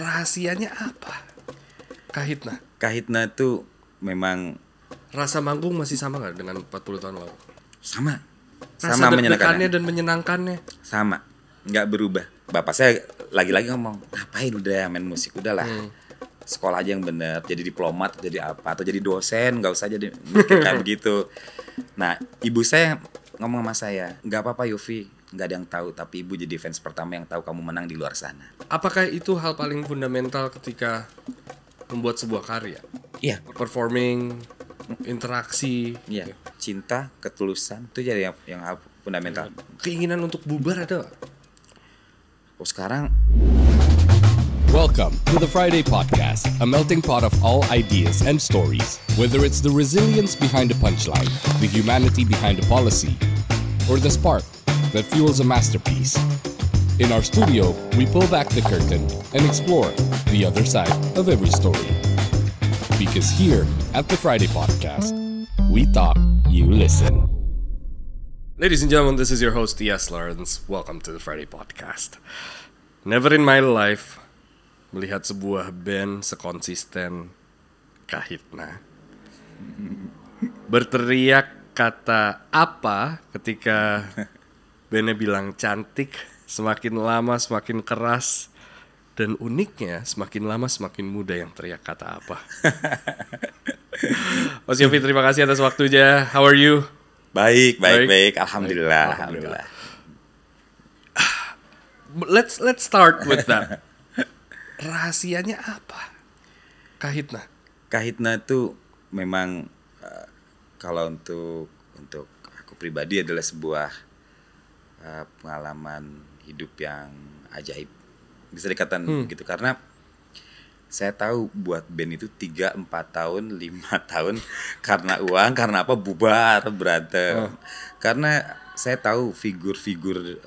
Rahasianya apa? Kahitna itu memang Rasa manggung masih sama gak dengan 40 tahun lalu? sama Rasa deg-degannya menyenangkannya. dan menyenangkannya. Sama, nggak berubah. Bapak saya lagi-lagi ngomong, ngapain udah main musik, udahlah sekolah aja yang bener, jadi diplomat, jadi apa, atau jadi dosen, nggak usah jadi mikir kayak begitu. Nah, ibu saya ngomong sama saya, nggak apa-apa Yofi, nggak ada yang tahu, tapi ibu jadi fans pertama yang tahu kamu menang di luar sana. Apakah itu hal paling fundamental ketika membuat sebuah karya? Iya, Performing, interaksi, iya, cinta, ketulusan itu jadi yang hal fundamental. keinginan untuk bubar ada gak? Oh sekarang Welcome to the Friday Podcast, a melting pot of all ideas and stories. Whether it's the resilience behind a punchline, the humanity behind a policy, or the spark that fuels a masterpiece. In our studio, we pull back the curtain and explore the other side of every story. Because here at the Friday Podcast, we talk, you listen. Ladies and gentlemen, this is your host E.S. Lawrence. Welcome to the Friday Podcast. Never in my life melihat sebuah band sekonsisten Kahitna berteriak kata apa ketika bandnya bilang cantik, semakin lama semakin keras, dan uniknya semakin lama semakin muda yang teriak kata apa. Mas Yofi, terima kasih atas waktunya. How are you? baik. Alhamdulillah. Let's start with that. Rahasianya apa? Kahitna itu memang kalau untuk aku pribadi adalah sebuah pengalaman hidup yang ajaib, bisa dikatakan begitu, karena saya tahu buat band itu 3-4 tahun 5 tahun karena uang, karena apa, bubar, berantem. Karena saya tahu figur-figur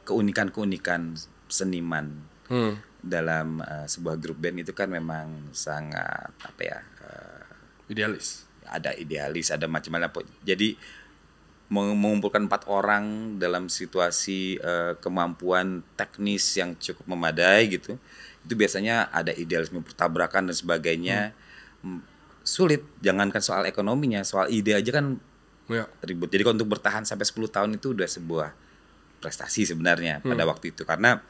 keunikan seniman dalam sebuah grup band itu kan memang sangat Idealis. ada idealis, ada macam-macam. Jadi mengumpulkan 4 orang dalam situasi kemampuan teknis yang cukup memadai gitu, itu biasanya ada idealisme pertabrakan dan sebagainya. Sulit, jangankan soal ekonominya, soal ide aja kan ribut. Jadi kalau untuk bertahan sampai 10 tahun itu udah sebuah prestasi sebenarnya pada waktu itu, karena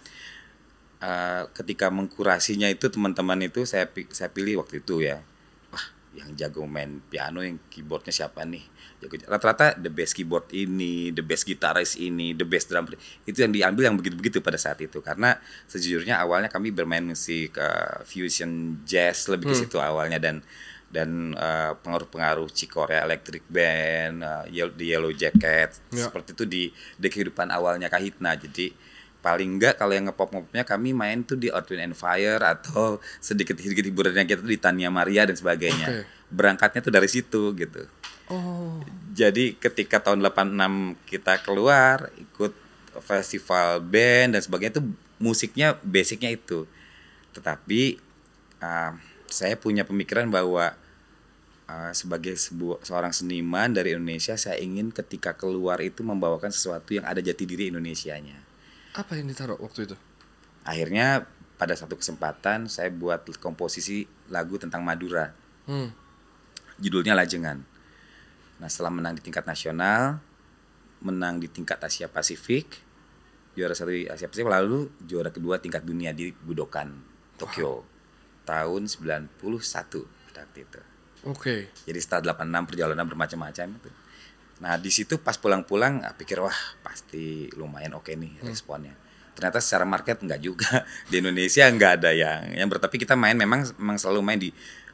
ketika mengkurasinya itu teman-teman itu saya pilih waktu itu ya, wah yang jago main piano, yang keyboardnya siapa nih, rata-rata the best keyboard ini, the best gitaris ini, the best drum player, itu yang diambil yang begitu-begitu pada saat itu. Karena sejujurnya awalnya kami bermain musik fusion jazz, lebih ke situ awalnya, dan pengaruh-pengaruh Korea Electric Band, The Yellow Jacket, seperti itu di kehidupan awalnya Kahitna. Jadi paling enggak kalau yang ngepop-ngopnya kami main tuh di Earth, Wind & Fire, atau sedikit-sedikit hiburannya kita tuh di Tania Maria dan sebagainya. Berangkatnya tuh dari situ gitu. Jadi ketika tahun 86 kita keluar ikut festival band dan sebagainya, itu musiknya basicnya itu. Tetapi saya punya pemikiran bahwa sebagai seorang seniman dari Indonesia, saya ingin ketika keluar itu membawakan sesuatu yang ada jati diri Indonesianya. Apa yang ditaruh waktu itu? Akhirnya pada satu kesempatan saya buat komposisi lagu tentang Madura. Judulnya Lajengan. Nah, setelah menang di tingkat nasional, menang di tingkat Asia Pasifik, juara 1 di Asia Pasifik, lalu juara kedua tingkat dunia di Budokan, Tokyo, tahun 91 pada waktu itu. Jadi setelah 86 perjalanan bermacam-macam itu. Nah, di situ pas pulang-pulang pikir wah pasti lumayan oke nih responnya. Ternyata secara market enggak juga. Di Indonesia enggak ada yang tapi kita main memang selalu main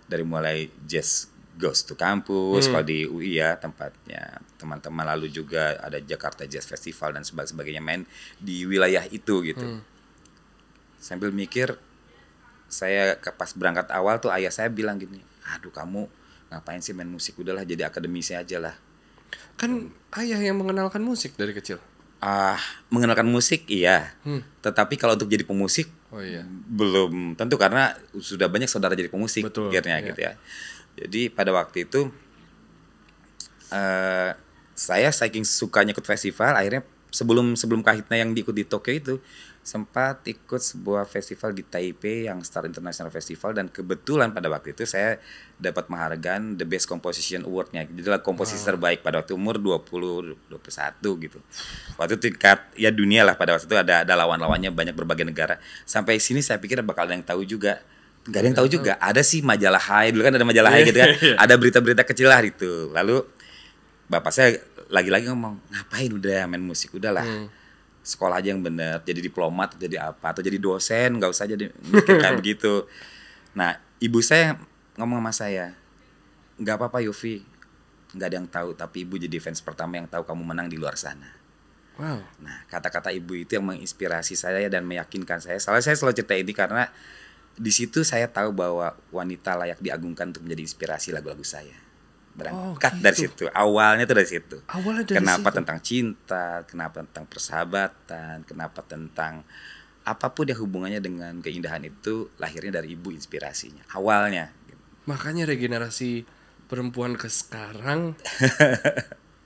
dari mulai Jazz Goes to Campus, kalau di UI ya tempatnya teman-teman, lalu juga ada Jakarta Jazz Festival dan sebagainya, main di wilayah itu gitu. Sambil mikir, saya pas berangkat awal tuh ayah saya bilang gini, aduh kamu ngapain sih main musik, udahlah jadi akademisi aja lah. Kan ayah yang mengenalkan musik dari kecil. Mengenalkan musik iya, tetapi kalau untuk jadi pemusik belum tentu, karena sudah banyak saudara jadi pemusik. Betul, akhirnya gitu ya. Jadi pada waktu itu saya saking sukanya ikut festival, akhirnya sebelum Kahitna yang diikut di Tokyo itu, sempat ikut sebuah festival di Taipei yang Star International Festival, dan kebetulan pada waktu itu saya dapat penghargaan The Best Composition Award-nya. Jadi lah komposisi terbaik pada waktu umur 20-21 gitu. Waktu itu tingkat ya dunia lah, pada waktu itu ada lawan-lawannya banyak berbagai negara. Sampai sini saya pikir bakal ada yang tahu juga. Gak ada yang tahu juga. Ada sih majalah Hai, dulu kan ada majalah Hai gitu kan. Ada berita-berita kecil lah gitu. Lalu bapak saya lagi-lagi ngomong, ngapain udah main musik, udahlah. Sekolah aja yang bener, jadi diplomat, jadi apa, atau jadi dosen, nggak usah jadi mikir kayak begitu. Nah, ibu saya ngomong sama saya, nggak apa-apa Yofi, nggak ada yang tahu, tapi ibu jadi fans pertama yang tahu kamu menang di luar sana. Wow. Nah, kata-kata ibu itu yang menginspirasi saya dan meyakinkan saya. Soalnya saya selalu cerita ini karena di situ saya tahu bahwa wanita layak diagungkan untuk menjadi inspirasi lagu-lagu saya. Berangkat dari situ, awalnya tuh dari situ. Awalnya dari kenapa situ. Tentang cinta, kenapa tentang persahabatan, kenapa tentang apapun yang hubungannya dengan keindahan itu lahirnya dari ibu inspirasinya. Awalnya. Makanya regenerasi perempuan ke sekarang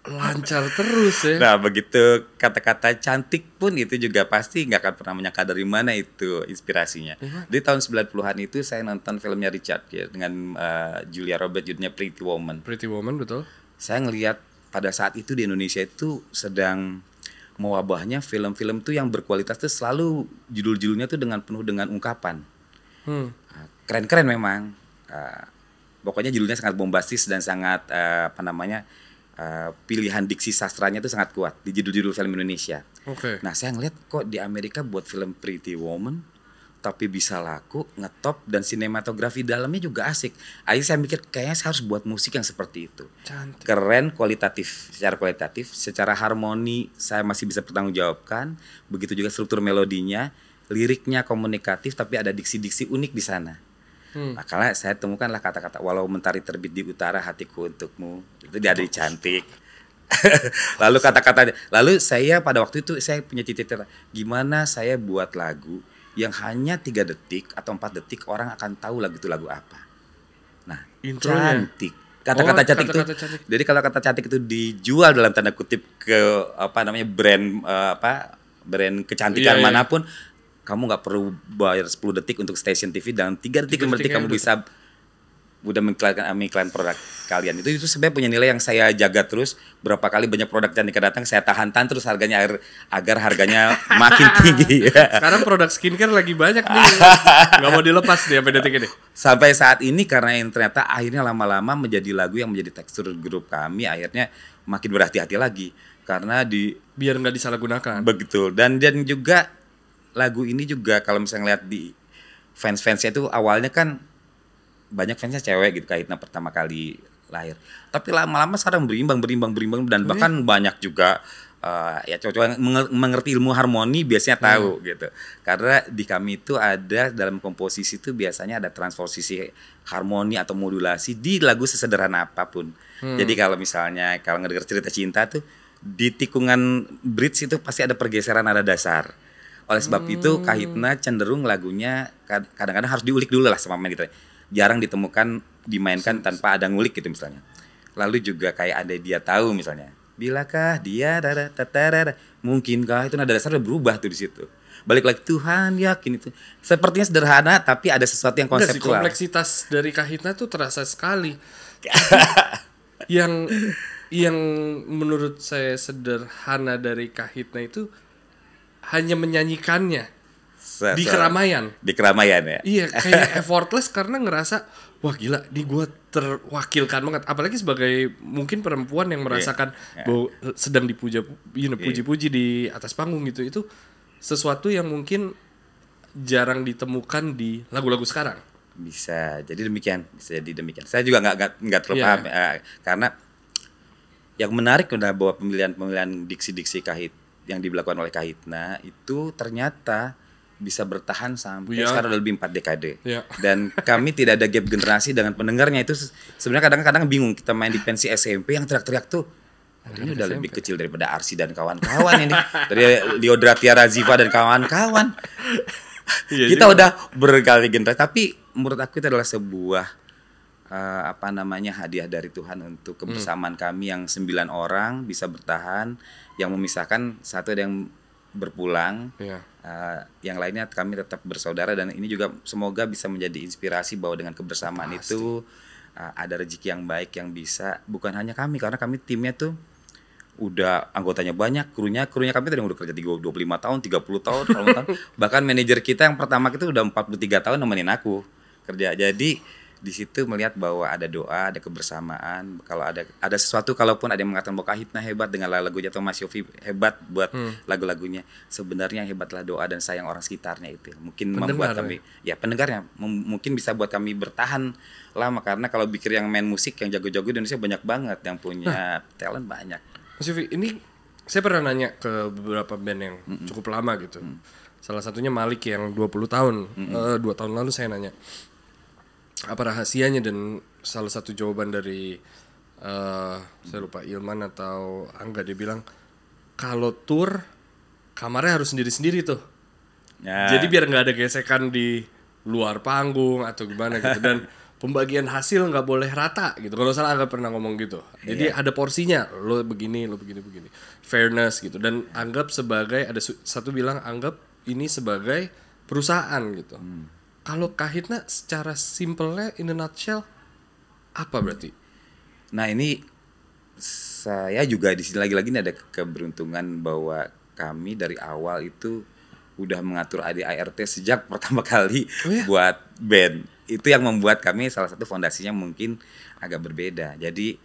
lancar terus ya. Nah begitu kata-kata cantik pun itu juga pasti nggak akan pernah menyangka dari mana itu inspirasinya. Di tahun 90-an itu saya nonton filmnya Richard ya, dengan Julia Roberts, judulnya Pretty Woman. Pretty Woman, betul. Saya ngelihat pada saat itu di Indonesia itu sedang mewabahnya film-film tuh yang berkualitas tuh selalu judul-judulnya tuh penuh dengan ungkapan. Keren-keren memang. Pokoknya judulnya sangat bombastis dan sangat pilihan diksi sastranya itu sangat kuat di judul-judul film Indonesia. Oke. Nah saya ngeliat kok di Amerika buat film Pretty Woman tapi bisa laku, ngetop, dan sinematografi dalamnya juga asik. Akhirnya saya mikir kayaknya saya harus buat musik yang seperti itu. Cantik. Keren, kualitatif, secara harmoni saya masih bisa pertanggungjawabkan. Begitu juga struktur melodinya, liriknya komunikatif tapi ada diksi-diksi unik di sana. Makanya saya temukanlah kata-kata walau mentari terbit di utara hatiku untukmu, itu dia ada di cantik. Lalu kata-kata, lalu saya pada waktu itu saya punya cita-cita gimana saya buat lagu yang hanya 3 detik atau 4 detik orang akan tahu lagu itu lagu apa. Nah, Intronya. cantik. Kata-kata cantik itu. kata-kata cantik. Jadi kalau kata cantik itu dijual dalam tanda kutip ke brand brand kecantikan Iya, iya. manapun, kamu nggak perlu bayar 10 detik untuk stasiun TV, dalam 3 detik berarti detiknya kamu bisa udah mengiklankan produk kalian. Itu sebenarnya punya nilai yang saya jaga terus. Berapa kali banyak produk cantik datang, saya tahan terus harganya agar harganya makin tinggi. Sekarang produk skincare lagi banyak nih. Nggak mau dilepas nih sampai detik ini. Sampai saat ini karena yang ternyata akhirnya lama-lama menjadi lagu yang menjadi tekstur grup kami, akhirnya makin berhati-hati lagi karena Biar nggak disalahgunakan. begitu. Dan juga lagu ini juga kalau misalnya ngeliat di fans-fansnya itu awalnya kan banyak fansnya cewek gitu, Kahitna pertama kali lahir. Tapi lama-lama sekarang berimbang dan bahkan banyak juga ya cowok-cowok yang mengerti ilmu harmoni biasanya tahu gitu. Karena di kami itu ada dalam komposisi itu biasanya ada transposisi harmoni atau modulasi di lagu sesederhana apapun. Jadi kalau misalnya kalau ngedenger cerita cinta tuh di tikungan bridge itu pasti ada pergeseran nada dasar. Oleh sebab itu Kahitna cenderung lagunya kadang-kadang harus diulik dulu lah sama pemain gitu. Jarang ditemukan dimainkan tanpa ada ngulik gitu misalnya. Lalu juga kayak ada dia tahu misalnya. Bilakah dia mungkinkah itu nada dasar udah berubah tuh di situ. Balik lagi Tuhan yakin itu. Sepertinya sederhana tapi ada sesuatu yang Enggak sih, konseptual. kompleksitas dari Kahitna tuh terasa sekali. yang menurut saya sederhana dari Kahitna itu hanya menyanyikannya di keramaian. Di keramaian ya. Iya, kayak effortless karena ngerasa wah gila, di gue terwakilkan banget. Apalagi sebagai mungkin perempuan yang merasakan bahwa sedang puji-puji di atas panggung gitu. Itu sesuatu yang mungkin jarang ditemukan di lagu-lagu sekarang. Bisa jadi demikian. Saya juga nggak terlalu paham karena yang menarik adalah bahwa pemilihan diksi-diksi yang dilakukan oleh Kahitna itu ternyata bisa bertahan sampai sekarang udah lebih 4 dekade. Dan kami tidak ada gap generasi dengan pendengarnya. Itu sebenarnya kadang-kadang bingung, kita main di pensi SMP yang teriak-teriak tuh ini udah lebih kecil daripada Arsi dan kawan-kawan ini. Dari Leodratia Raziva dan kawan-kawan. Kita udah berkali generasi, tapi menurut aku itu adalah sebuah hadiah dari Tuhan untuk kebersamaan kami yang 9 orang bisa bertahan, yang memisahkan satu ada yang berpulang. Iya. Yang lainnya kami tetap bersaudara, dan ini juga semoga bisa menjadi inspirasi bahwa dengan kebersamaan itu ada rezeki yang baik yang bisa bukan hanya kami, karena kami timnya tuh udah anggotanya banyak, krunya kami tuh udah kerja 25 tahun, 30 tahun, bahkan manajer kita yang pertama itu udah 43 tahun nemenin aku kerja. Jadi di situ melihat bahwa ada doa, ada kebersamaan. Kalau ada sesuatu, kalaupun ada yang mengatakan bahwa Kahitna hebat dengan lagunya atau Mas Yofi hebat buat lagu-lagunya, sebenarnya yang hebatlah doa dan sayang orang sekitarnya itu. Mungkin membuat kami pendengarnya mungkin bisa buat kami bertahan lama, karena kalau pikir yang main musik yang jago-jago di Indonesia banyak banget, yang punya talent banyak. Mas Yofi, ini saya pernah nanya ke beberapa band yang cukup lama gitu. Salah satunya Malik yang 20 tahun. 2 tahun lalu saya nanya apa rahasianya, dan salah satu jawaban dari saya lupa Ilman atau Angga, dia bilang kalau tour kamarnya harus sendiri-sendiri tuh. Jadi biar nggak ada gesekan di luar panggung atau gimana gitu, dan pembagian hasil nggak boleh rata gitu. Kalau salah Angga pernah ngomong gitu. Jadi ada porsinya, lo begini, fairness gitu. Dan anggap sebagai, ada satu bilang anggap ini sebagai perusahaan gitu. Kalau Kahitna secara simpelnya in a nutshell apa berarti? Nah ini saya juga di sini lagi-lagi ada keberuntungan bahwa kami dari awal itu udah mengatur ADART sejak pertama kali buat band. Itu yang membuat kami salah satu fondasinya mungkin agak berbeda. Jadi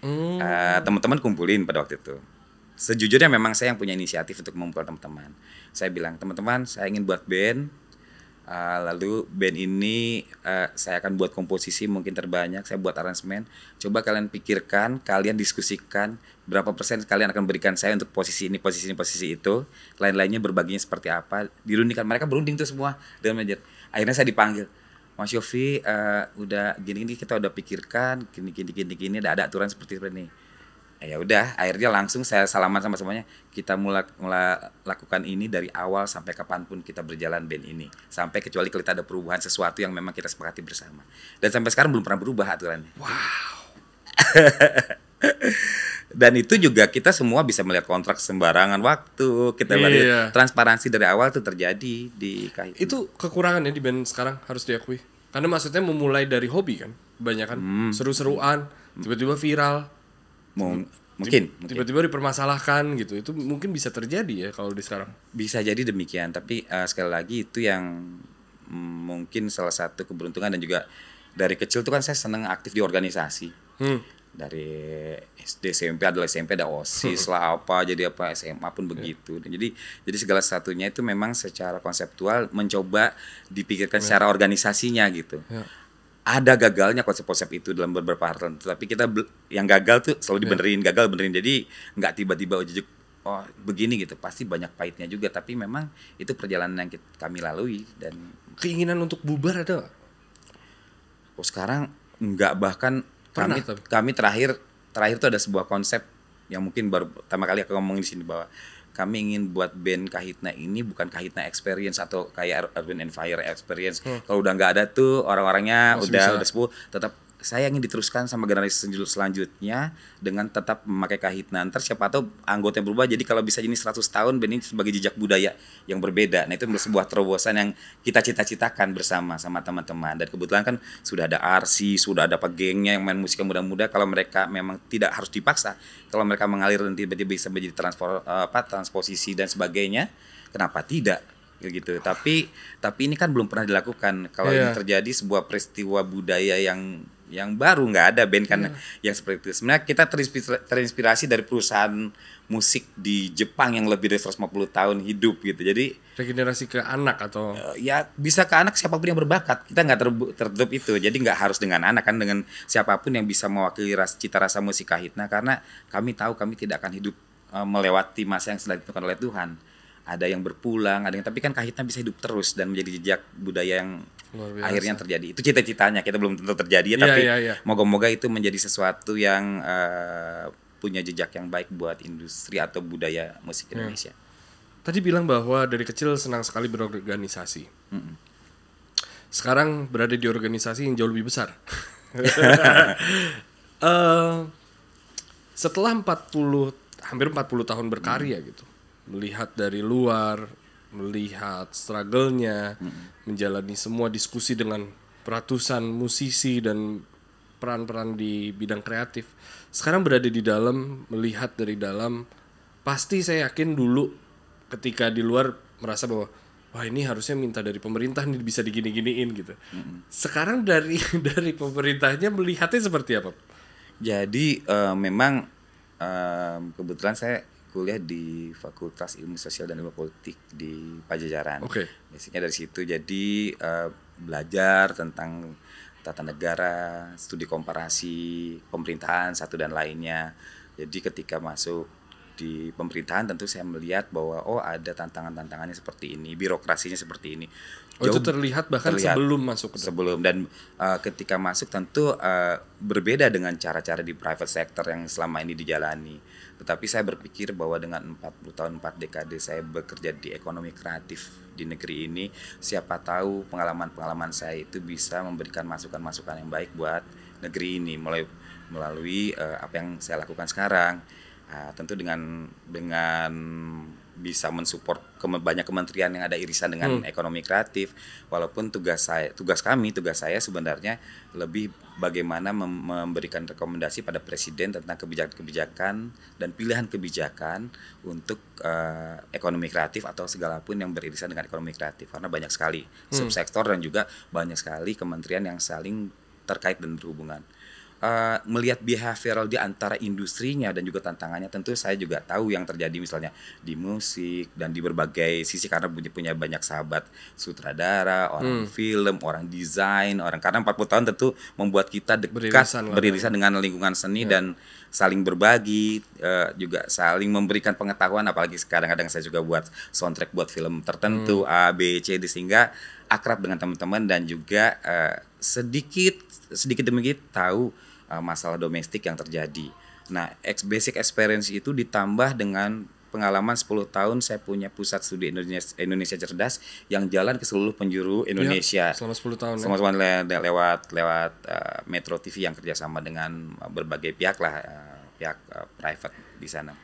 teman-teman kumpulin pada waktu itu. Sejujurnya memang saya yang punya inisiatif untuk mengumpulkan teman-teman. Saya bilang, teman-teman saya ingin buat band. Lalu band ini saya akan buat komposisi mungkin terbanyak, saya buat aransemen. Coba kalian pikirkan, kalian diskusikan berapa persen kalian akan berikan saya untuk posisi ini, posisi itu. Lain-lainnya berbaginya seperti apa. Dirundingkan, mereka berunding tuh semua dengan manajer. Akhirnya saya dipanggil, Mas Yofi, udah gini kita udah pikirkan, gini, ada aturan seperti ini. Ya udah, akhirnya langsung saya salaman sama semuanya. Kita mulai lakukan ini dari awal sampai kapanpun kita berjalan band ini. Sampai kecuali kalau kita ada perubahan sesuatu yang memang kita sepakati bersama. Dan sampai sekarang belum pernah berubah aturannya. Wow. Dan itu juga kita semua bisa melihat kontrak sembarangan waktu. Kita melihat transparansi dari awal itu terjadi di Kahitna. Itu kekurangan ya di band sekarang, harus diakui. Karena maksudnya memulai dari hobi kan, kebanyakan seru-seruan, tiba-tiba viral. Mungkin tiba-tiba dipermasalahkan gitu. Itu mungkin bisa terjadi ya kalau di sekarang. Bisa jadi demikian, tapi sekali lagi itu yang mungkin salah satu keberuntungan. Dan juga dari kecil tuh kan saya seneng aktif di organisasi. Dari SD, SMP ada OSIS lah, jadi SMA pun begitu. Dan jadi segala satunya itu memang secara konseptual mencoba dipikirkan secara organisasinya gitu. Ada gagalnya konsep-konsep itu dalam beberapa hal tertentu, tapi kita yang gagal tuh selalu dibenerin, gagal benerin. Jadi nggak tiba-tiba ujuk begini gitu, pasti banyak pahitnya juga. Tapi memang itu perjalanan yang kami lalui. Dan keinginan untuk bubar ada nggak? Sekarang nggak, bahkan kami terakhir tuh ada sebuah konsep yang mungkin baru pertama kali aku ngomong di sini, bahwa kami ingin buat band Kahitna ini bukan Kahitna Experience atau kayak Urban and Fire Experience. Kalau udah nggak ada tuh orang-orangnya udah sepuh, tetap saya ingin diteruskan sama generasi selanjutnya dengan tetap memakai Kahitna. Ntar siapa tahu anggotanya berubah, jadi kalau bisa ini 100 tahun band ini sebagai jejak budaya yang berbeda. Nah itu sebuah terobosan yang kita cita-citakan bersama sama teman-teman. Dan kebetulan kan sudah ada RC, sudah ada gengnya yang main musik yang muda-muda. Kalau mereka memang tidak harus dipaksa, kalau mereka mengalir dan tiba-tiba bisa menjadi transposisi dan sebagainya, kenapa tidak? Gitu. Tapi ini kan belum pernah dilakukan. Kalau ini terjadi sebuah peristiwa budaya yang baru, nggak ada band kan yang seperti itu. Sebenarnya kita terinspirasi dari perusahaan musik di Jepang yang lebih dari 150 tahun hidup gitu. Jadi regenerasi ke anak atau ya bisa ke anak siapapun yang berbakat. Kita nggak tertutup itu. Jadi nggak harus dengan anak kan, dengan siapapun yang bisa mewakili cita rasa musik Kahitna, karena kami tahu kami tidak akan hidup melewati masa yang sudah ditentukan oleh Tuhan. Ada yang berpulang, ada yang, tapi kan Kahitna bisa hidup terus dan menjadi jejak budaya yang akhirnya terjadi. Itu cita-citanya, kita belum tentu terjadi ya, tapi moga-moga itu menjadi sesuatu yang punya jejak yang baik buat industri atau budaya musik Indonesia. Tadi bilang bahwa dari kecil senang sekali berorganisasi. Sekarang berada di organisasi yang jauh lebih besar. Setelah hampir 40 tahun berkarya gitu, melihat dari luar, melihat struggle-nya, menjalani semua diskusi dengan ratusan musisi dan peran-peran di bidang kreatif. Sekarang berada di dalam, melihat dari dalam, pasti saya yakin dulu ketika di luar merasa bahwa wah ini harusnya minta dari pemerintah nih bisa digini-giniin gitu. Sekarang dari pemerintahnya melihatnya seperti apa? Jadi memang kebetulan saya kuliah di Fakultas Ilmu Sosial dan Ilmu Politik di Pajajaran. Oke. Basicnya dari situ, jadi belajar tentang tata negara, studi komparasi, pemerintahan satu dan lainnya. Jadi ketika masuk di pemerintahan tentu saya melihat bahwa ada tantangannya seperti ini, birokrasinya seperti ini. Itu terlihat bahkan sebelum masuk ke sebelum dan ketika masuk tentu berbeda dengan cara-cara di private sector yang selama ini dijalani. Tetapi saya berpikir bahwa dengan 40 tahun 4 dekade saya bekerja di ekonomi kreatif di negeri ini, siapa tahu pengalaman-pengalaman saya itu bisa memberikan masukan-masukan yang baik buat negeri ini melalui apa yang saya lakukan sekarang. Tentu dengan bisa mensupport banyak kementerian yang ada irisan dengan ekonomi kreatif, walaupun tugas saya sebenarnya lebih bagaimana memberikan rekomendasi pada presiden tentang kebijakan-kebijakan dan pilihan kebijakan untuk ekonomi kreatif atau segala pun yang beririsan dengan ekonomi kreatif, karena banyak sekali subsektor dan juga banyak sekali kementerian yang saling terkait dan berhubungan. Melihat behavioral di antara industrinya dan juga tantangannya, tentu saya juga tahu yang terjadi misalnya di musik dan di berbagai sisi, karena punya banyak sahabat sutradara, orang film, orang desain, karena 40 tahun tentu membuat kita dekat beririsan dengan lingkungan seni dan saling berbagi, juga saling memberikan pengetahuan, apalagi kadang-kadang saya juga buat soundtrack buat film tertentu A, B, C, sehingga akrab dengan teman-teman dan juga sedikit demi sedikit tahu masalah domestik yang terjadi. Nah, basic experience itu ditambah dengan pengalaman 10 tahun saya punya pusat studi Indonesia Cerdas yang jalan ke seluruh penjuru Indonesia. Ya, selama 10 tahun. Lewat Metro TV yang kerjasama dengan berbagai pihak lah, pihak private di sana.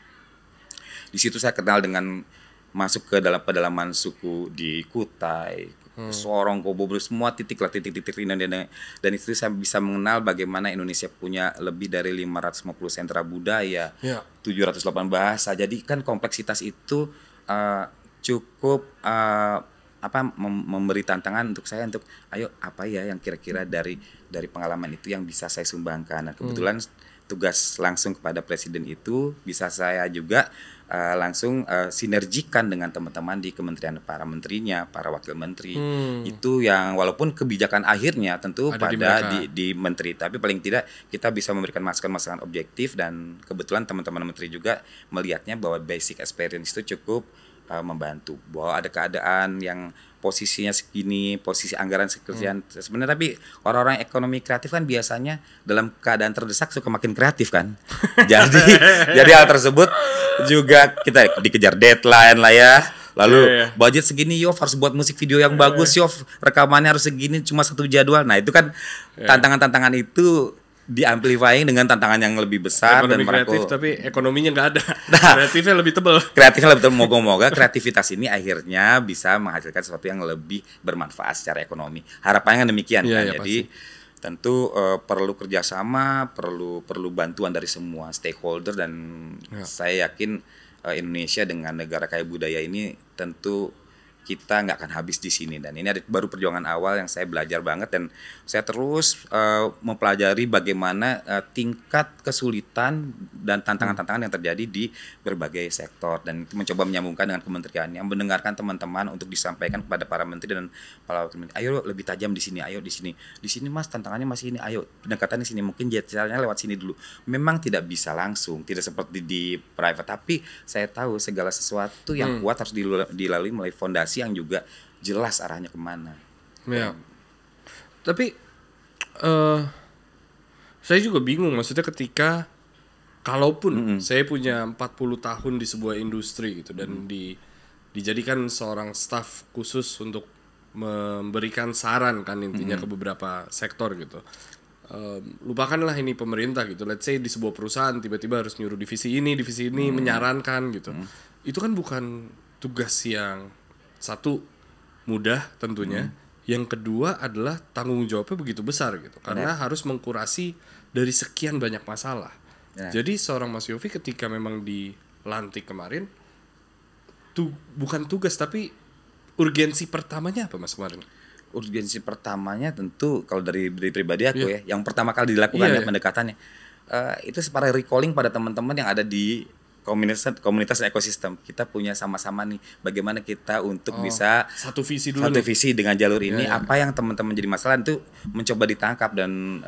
Di situ saya kenal dengan masuk ke dalam pedalaman suku di Kutai, Sorong, Kobobrol, semua titik Indonesia, dan itu saya bisa mengenal bagaimana Indonesia punya lebih dari 550 sentra budaya, 708 bahasa. Jadi kan kompleksitas itu cukup memberi tantangan untuk saya untuk ayo apa ya yang kira-kira dari pengalaman itu yang bisa saya sumbangkan. Nah, kebetulan tugas langsung kepada presiden itu bisa saya juga langsung sinergikan dengan teman-teman di kementerian, para menterinya, para wakil menteri. Itu yang walaupun kebijakan akhirnya tentu ada pada di menteri, tapi paling tidak kita bisa memberikan masukan-masukan objektif, dan kebetulan teman-teman menteri juga melihatnya bahwa basic experience itu cukup membantu, bahwa ada keadaan yang posisinya segini, posisi anggaran sekian sebenarnya, tapi orang-orang ekonomi kreatif kan biasanya dalam keadaan terdesak suka makin kreatif kan. jadi hal tersebut juga kita dikejar deadline lah ya. Lalu budget segini, Yof harus buat musik video yang bagus, Yof rekamannya harus segini, cuma satu jadwal. Nah itu kan tantangan-tantangan itu di-amplifying dengan tantangan yang lebih besar. Ekonomi dan kreatif tapi ekonominya nggak ada. Kreatifnya lebih tebal. Kreatifnya lebih tebal. Moga-moga kreativitas ini akhirnya bisa menghasilkan sesuatu yang lebih bermanfaat secara ekonomi. Harapannya demikian kan. Jadi tentu perlu kerjasama, perlu bantuan dari semua stakeholder, dan saya yakin Indonesia dengan negara kaya budaya ini tentu kita nggak akan habis di sini, dan ini baru perjuangan awal yang saya belajar banget, dan saya terus mempelajari bagaimana tingkat kesulitan dan tantangan-tantangan yang terjadi di berbagai sektor, dan mencoba menyambungkan dengan kementerian yang mendengarkan teman-teman untuk disampaikan kepada para menteri dan para wakil menteri. Ayo lebih tajam di sini, ayo di sini Mas tantangannya masih ini, ayo pendekatan di sini, mungkin caranya lewat sini dulu. Memang tidak bisa langsung, tidak seperti di private, tapi saya tahu segala sesuatu yang kuat harus dilalui melalui fondasi yang juga jelas arahnya kemana. Ya. Tapi saya juga bingung, maksudnya ketika kalaupun saya punya 40 tahun di sebuah industri gitu, dan dijadikan seorang staf khusus untuk memberikan saran kan intinya ke beberapa sektor gitu. Lupakanlah ini pemerintah gitu. Let's say di sebuah perusahaan tiba-tiba harus nyuruh divisi ini menyarankan gitu. itu kan bukan tugas yang satu mudah tentunya. Yang kedua adalah tanggung jawabnya begitu besar gitu. Karena harus mengkurasi dari sekian banyak masalah. Jadi seorang Mas Yofi ketika memang dilantik kemarin bukan tugas tapi urgensi pertamanya apa Mas kemarin? Urgensi pertamanya tentu kalau dari pribadi aku ya, yang pertama kali dilakukan pendekatannya itu separah recalling pada teman-teman yang ada di komunitas ekosistem. Kita punya sama-sama nih bagaimana kita untuk bisa satu visi dulu visi dengan jalur ini. Apa yang teman-teman jadi masalah itu mencoba ditangkap dan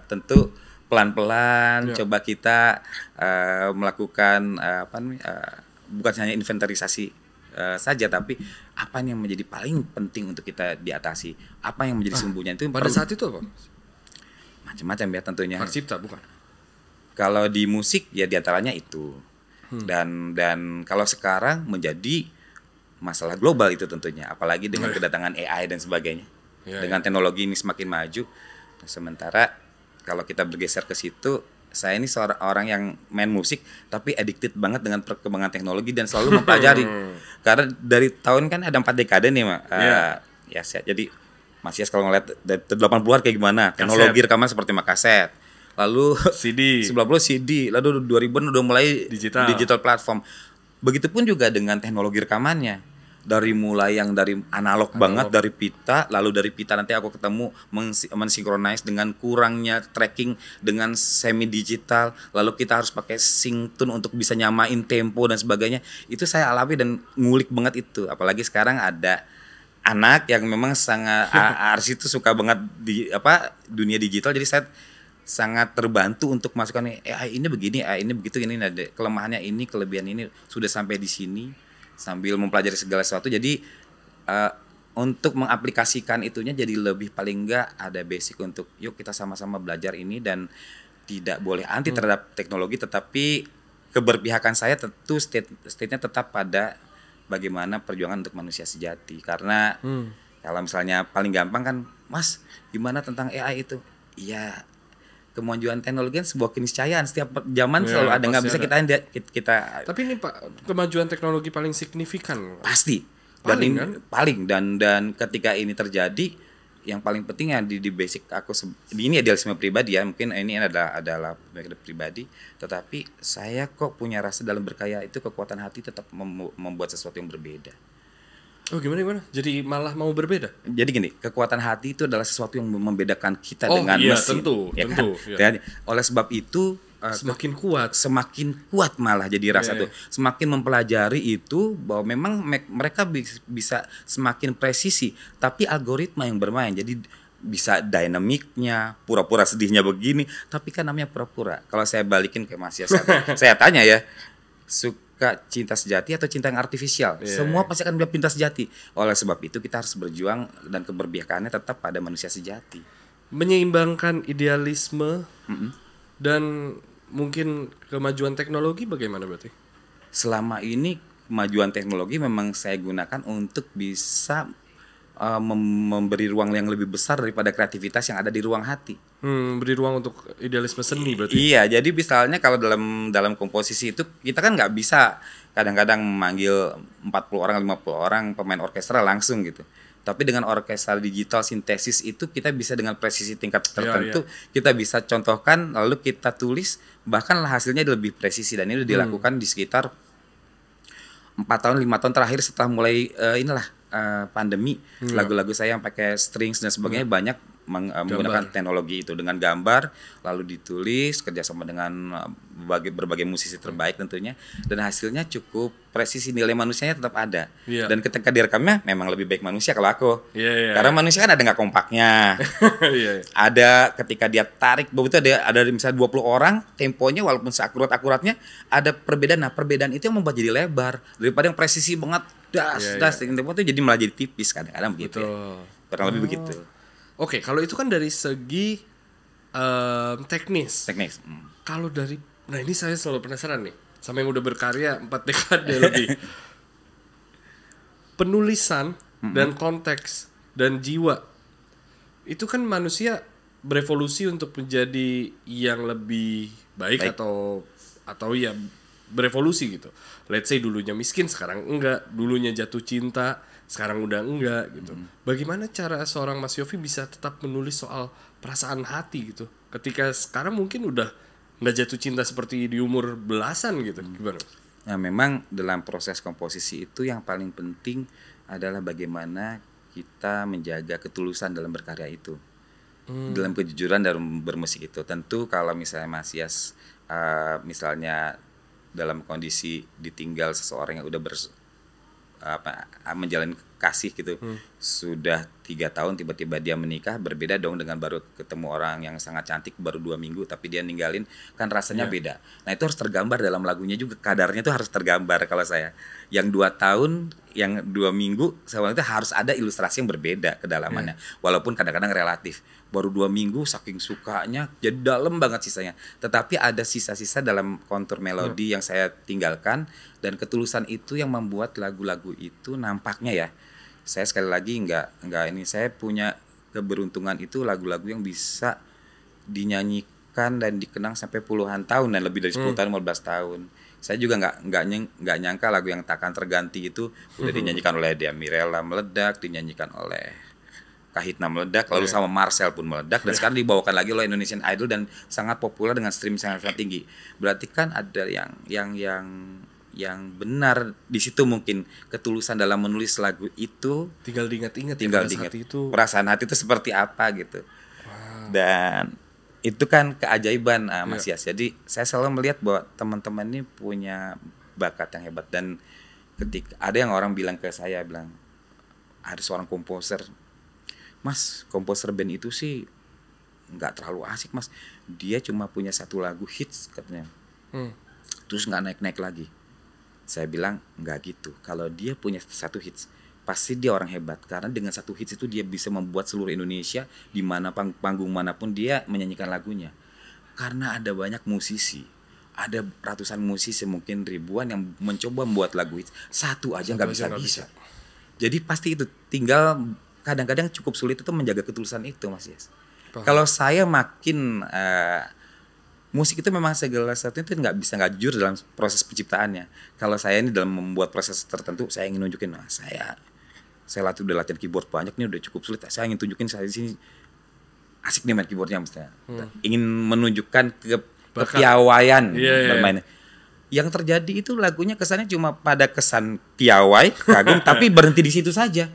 tentu pelan-pelan coba kita melakukan bukan hanya inventarisasi saja, tapi apa yang menjadi paling penting untuk kita diatasi, apa yang menjadi sumbunya itu pada saat itu apa? Macam-macam ya tentunya. Hak cipta bukan? Kalau di musik ya diantaranya itu. Dan kalau sekarang menjadi masalah global itu tentunya, apalagi dengan kedatangan AI dan sebagainya. Dengan teknologi ini semakin maju. Sementara kalau kita bergeser ke situ, saya ini seorang orang yang main musik tapi addicted banget dengan perkembangan teknologi dan selalu mempelajari. Karena dari tahun kan ada 4 dekade nih, Mak. Jadi Mas Yas kalau ngeliat dari 80-an kayak gimana, teknologi rekaman seperti makaset. Lalu CD, 90 CD, lalu 2000-an udah mulai digital platform. Begitupun juga dengan teknologi rekamannya. Dari mulai yang dari analog banget, dari pita, lalu dari pita nanti aku ketemu mensinkronize dengan kurangnya tracking dengan semi digital, lalu kita harus pakai sync tune untuk bisa nyamain tempo dan sebagainya. Itu saya alami dan ngulik banget itu. Apalagi sekarang ada anak yang memang sangat Ars itu suka banget di dunia digital, jadi saya sangat terbantu untuk masukkan ini begini, ini begitu, ini ada kelemahannya ini, kelebihan ini sudah sampai di sini sambil mempelajari segala sesuatu. Jadi untuk mengaplikasikan itunya jadi lebih paling enggak ada basic untuk yuk kita sama-sama belajar ini dan tidak boleh anti terhadap teknologi, tetapi keberpihakan saya tentu state-nya tetap pada bagaimana perjuangan untuk manusia sejati. Karena kalau misalnya paling gampang kan, Mas, gimana tentang AI itu? Iya, kemajuan teknologi kan sebuah keniscayaan, setiap zaman selalu ada, nggak bisa kita. Tapi ini Pak, kemajuan teknologi paling signifikan pasti dan ketika ini terjadi, yang paling penting yang di basic aku ini idealisme pribadi ya, mungkin ini adalah pribadi, tetapi saya kok punya rasa dalam berkarya itu kekuatan hati tetap membuat sesuatu yang berbeda. Oh gimana? Jadi malah mau berbeda? Jadi gini, kekuatan hati itu adalah sesuatu yang membedakan kita dengan mesin. Tentu. Dan oleh sebab itu semakin kuat malah jadi rasa tuh. Semakin mempelajari itu bahwa memang mereka bisa semakin presisi, tapi algoritma yang bermain. Jadi bisa dinamiknya, pura-pura sedihnya begini, tapi kan namanya pura-pura. Kalau saya balikin ke Mas Yas, saya tanya ya, suka cinta sejati atau cinta yang artifisial? Semua pasti akan bilang cinta sejati. Oleh sebab itu kita harus berjuang dan keberpihakannya tetap pada manusia sejati. Menyeimbangkan idealisme dan mungkin kemajuan teknologi bagaimana berarti? Selama ini kemajuan teknologi memang saya gunakan untuk bisa memberi ruang yang lebih besar daripada kreativitas yang ada di ruang hati. Beri ruang untuk idealisme seni berarti. Iya, jadi misalnya kalau dalam komposisi itu kita kan nggak bisa kadang-kadang memanggil 40 orang, 50 orang pemain orkestra langsung gitu. Tapi dengan orkestra digital sintesis itu kita bisa dengan presisi tingkat tertentu, kita bisa contohkan lalu kita tulis, bahkan hasilnya lebih presisi, dan ini dilakukan di sekitar 4 tahun 5 tahun terakhir setelah mulai pandemi. Lagu-lagu saya yang pakai strings dan sebagainya banyak menggunakan teknologi itu dengan gambar, lalu ditulis kerjasama dengan berbagai musisi terbaik tentunya, dan hasilnya cukup presisi, nilai manusianya tetap ada. Dan ketika direkamnya memang lebih baik manusia kalau aku, karena manusia kan ada nggak kompaknya, ada ketika dia tarik begitu ada misalnya 20 orang, temponya walaupun seakurat-akuratnya ada perbedaan. Nah perbedaan itu yang membuat jadi lebar daripada yang presisi banget tempo itu jadi malah jadi tipis kadang-kadang begitu. Kurang lebih begitu. Oke, kalau itu kan dari segi teknis. Kalau dari, nah ini saya selalu penasaran nih, sama yang udah berkarya 4 dekade lebih. Penulisan dan konteks dan jiwa, itu kan manusia berevolusi untuk menjadi yang lebih baik. atau ya berevolusi gitu. Let's say dulunya miskin, sekarang enggak. Dulunya jatuh cinta, sekarang udah enggak gitu. Bagaimana cara seorang Mas Yofi bisa tetap menulis soal perasaan hati gitu? Ketika sekarang mungkin udah nggak jatuh cinta seperti di umur belasan gitu. Gimana? Nah, memang dalam proses komposisi itu yang paling penting adalah bagaimana kita menjaga ketulusan dalam berkarya itu. Dalam kejujuran dalam bermusik itu. Tentu kalau misalnya Mas Yas misalnya dalam kondisi ditinggal seseorang yang udah menjalani kasih gitu, sudah 3 tahun tiba-tiba dia menikah, berbeda dong dengan baru ketemu orang yang sangat cantik baru 2 minggu tapi dia ninggalin, kan rasanya beda. Nah itu harus tergambar dalam lagunya juga, kadarnya itu harus tergambar. Kalau saya yang 2 tahun, yang 2 minggu, sebenarnya harus ada ilustrasi yang berbeda kedalamannya, walaupun kadang-kadang relatif. Baru 2 minggu saking sukanya jadi dalam banget sisanya, tetapi ada sisa-sisa dalam kontur melodi yang saya tinggalkan, dan ketulusan itu yang membuat lagu-lagu itu nampaknya ya, saya sekali lagi nggak ini, saya punya keberuntungan itu lagu-lagu yang bisa dinyanyikan dan dikenang sampai puluhan tahun dan lebih dari 10 tahun, 15 tahun. Saya juga nggak nyangka lagu yang Takkan Terganti itu udah dinyanyikan oleh Dea Mirella meledak, dinyanyikan oleh Kahitna meledak, lalu sama Marcel pun meledak, dan sekarang dibawakan lagi oleh Indonesian Idol dan sangat populer dengan stream sangat tinggi. Berarti kan ada yang benar di situ, mungkin ketulusan dalam menulis lagu itu. Tinggal diingat-ingat itu perasaan hati itu seperti apa gitu. Dan itu kan keajaiban Mas Yas. Jadi saya selalu melihat bahwa teman-teman ini punya bakat yang hebat, dan ketika ada yang orang bilang ke saya, bilang ada seorang komposer, Mas, komposer band itu sih nggak terlalu asik Mas, dia cuma punya 1 lagu hits katanya, terus nggak naik-naik lagi. Saya bilang nggak gitu, kalau dia punya 1 hits pasti dia orang hebat, karena dengan 1 hits itu dia bisa membuat seluruh Indonesia di mana panggung manapun dia menyanyikan lagunya. Karena ada banyak musisi, ada ratusan musisi, mungkin ribuan yang mencoba membuat lagu hits, 1 aja nggak bisa. Jadi pasti itu tinggal, kadang-kadang cukup sulit itu menjaga ketulusan itu Mas Yes. Kalau saya makin musik itu memang segala sesuatu itu nggak jujur dalam proses penciptaannya. Kalau saya ini dalam membuat proses tertentu, saya ingin nunjukin, saya udah latihan keyboard banyak nih, udah cukup sulit. Saya ingin tunjukin saya di sini asik nih main keyboardnya, misalnya. Ingin menunjukkan kepiawaian bermain. Yang terjadi itu lagunya kesannya cuma pada kesan piawai, kagum, tapi berhenti di situ saja.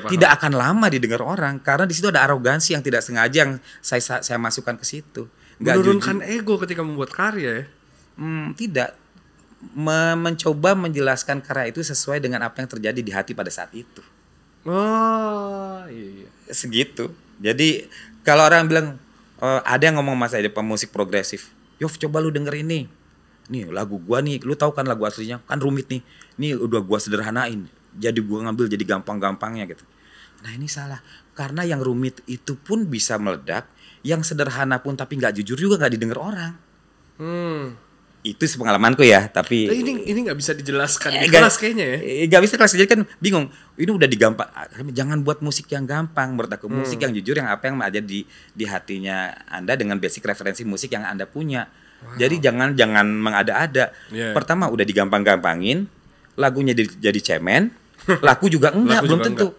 Tidak akan lama didengar orang, karena di situ ada arogansi yang tidak sengaja yang saya masukkan ke situ. Menurunkan ego ketika membuat karya ya? Tidak. Mencoba menjelaskan karya itu sesuai dengan apa yang terjadi di hati pada saat itu. Oh iya. Segitu. Jadi kalau orang bilang, ada yang ngomong sama saya, pemusik progresif, Yof coba lu denger ini. Nih lagu gua nih, lu tahu kan lagu aslinya kan rumit nih. Nih udah gua sederhanain, jadi gua ngambil jadi gampang-gampangnya gitu. Nah ini salah, karena yang rumit itu pun bisa meledak, yang sederhana pun tapi nggak jujur juga nggak didengar orang. Itu sepengalamanku ya, tapi ini nggak bisa dijelaskan di kelas kayaknya ya. Nggak bisa kelas, jadi kan bingung. Ini udah digampang, jangan buat musik yang gampang. Menurut aku musik yang jujur, yang apa yang ada di hatinya Anda dengan basic referensi musik yang Anda punya. Jadi jangan mengada-ada. Pertama udah digampang-gampangin, lagunya jadi cemen, laku juga enggak, belum tentu.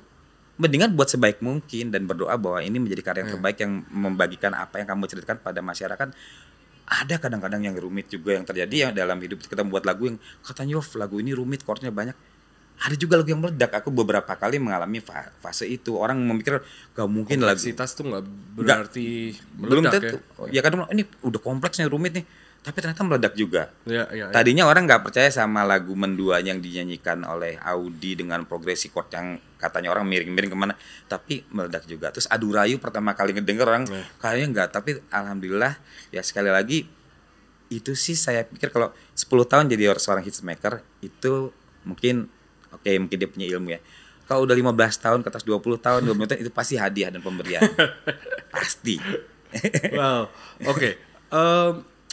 Mendingan buat sebaik mungkin dan berdoa bahwa ini menjadi karya yang terbaik yang membagikan apa yang kamu ceritakan pada masyarakat. Ada kadang-kadang yang rumit juga yang terjadi ya dalam hidup kita, membuat lagu yang katanya Yof lagu ini rumit, chordnya banyak. Ada juga lagu yang meledak. Aku beberapa kali mengalami fase itu. Orang memikir gak mungkin lagu. Kompleksitas tuh gak berarti meledak, belum tentu ya kadang ini udah kompleks nih, rumit nih, tapi ternyata meledak juga. Ya. Tadinya orang gak percaya sama lagu Mendua yang dinyanyikan oleh Audi dengan progresi chord yang katanya orang miring-miring kemana, tapi meledak juga. Terus Adu Rayu pertama kali ngedenger orang kayaknya enggak, tapi alhamdulillah ya sekali lagi itu sih saya pikir kalau 10 tahun jadi seorang hitsmaker itu mungkin mungkin dia punya ilmu ya. Kalau udah 15 tahun ke atas, 20 tahun, 20 tahun itu pasti hadiah dan pemberian. Pasti. Wow. Oke.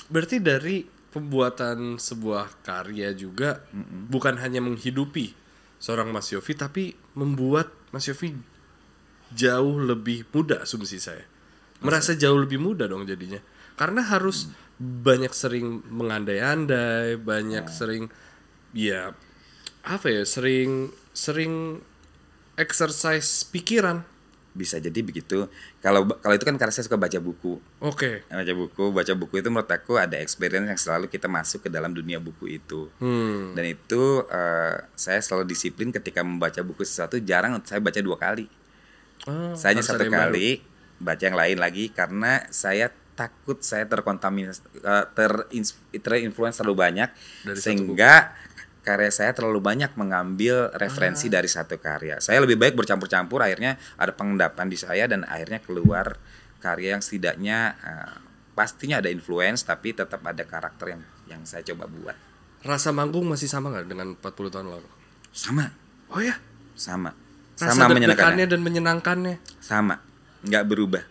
Berarti dari pembuatan sebuah karya juga bukan hanya menghidupi seorang Mas Yofi, tapi membuat Mas Yofi jauh lebih muda, asumsi saya. Merasa jauh lebih muda dong jadinya. Karena harus banyak sering mengandai-andai, banyak sering ya apa ya, sering exercise pikiran. Bisa jadi begitu. Kalau itu kan karena saya suka baca buku. Oke. Baca buku itu menurut aku ada experience yang selalu kita masuk ke dalam dunia buku itu. Dan itu saya selalu disiplin ketika membaca buku sesuatu, jarang saya baca 2 kali. Saya hanya harus 1 ada yang kali baca yang lain lagi karena saya takut saya terkontaminasi, terinfluence terlalu banyak Dari satu sehingga karya saya terlalu banyak mengambil referensi dari satu karya. Saya lebih baik bercampur-campur, akhirnya ada pengendapan di saya dan akhirnya keluar karya yang setidaknya pastinya ada influence tapi tetap ada karakter yang saya coba buat. Rasa manggung masih sama nggak dengan 40 tahun lalu? Sama. Oh ya? Sama. Rasa Sama deg-degannya menyenangkannya. dan menyenangkannya. Sama. Nggak berubah.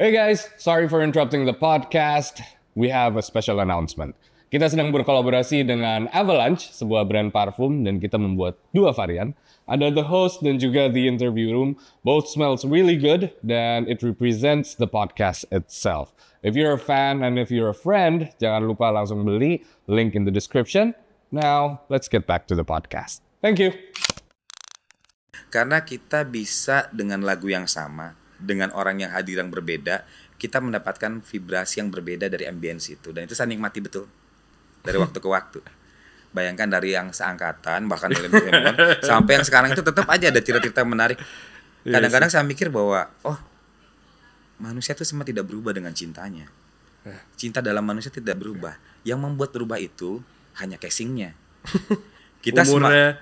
Hey guys, sorry for interrupting the podcast. We have a special announcement. Kita sedang berkolaborasi dengan Avalanche, sebuah brand parfum, dan kita membuat 2 varian. Ada The Host dan juga The Interview Room. Both smells really good, dan it represents the podcast itself. If you're a fan and if you're a friend, jangan lupa langsung beli. Link in the description. Now, let's get back to the podcast. Thank you. Karena kita bisa dengan lagu yang sama, dengan orang yang hadir yang berbeda, kita mendapatkan vibrasi yang berbeda dari ambience itu. Dan itu saya nikmati betul. Dari waktu ke waktu. Bayangkan dari yang seangkatan, bahkan sampai yang sekarang itu tetap aja ada cerita-cerita menarik. Kadang-kadang saya mikir bahwa, manusia itu semua tidak berubah dengan cintanya. Cinta dalam manusia tidak berubah. Yang membuat berubah itu hanya casingnya. Kita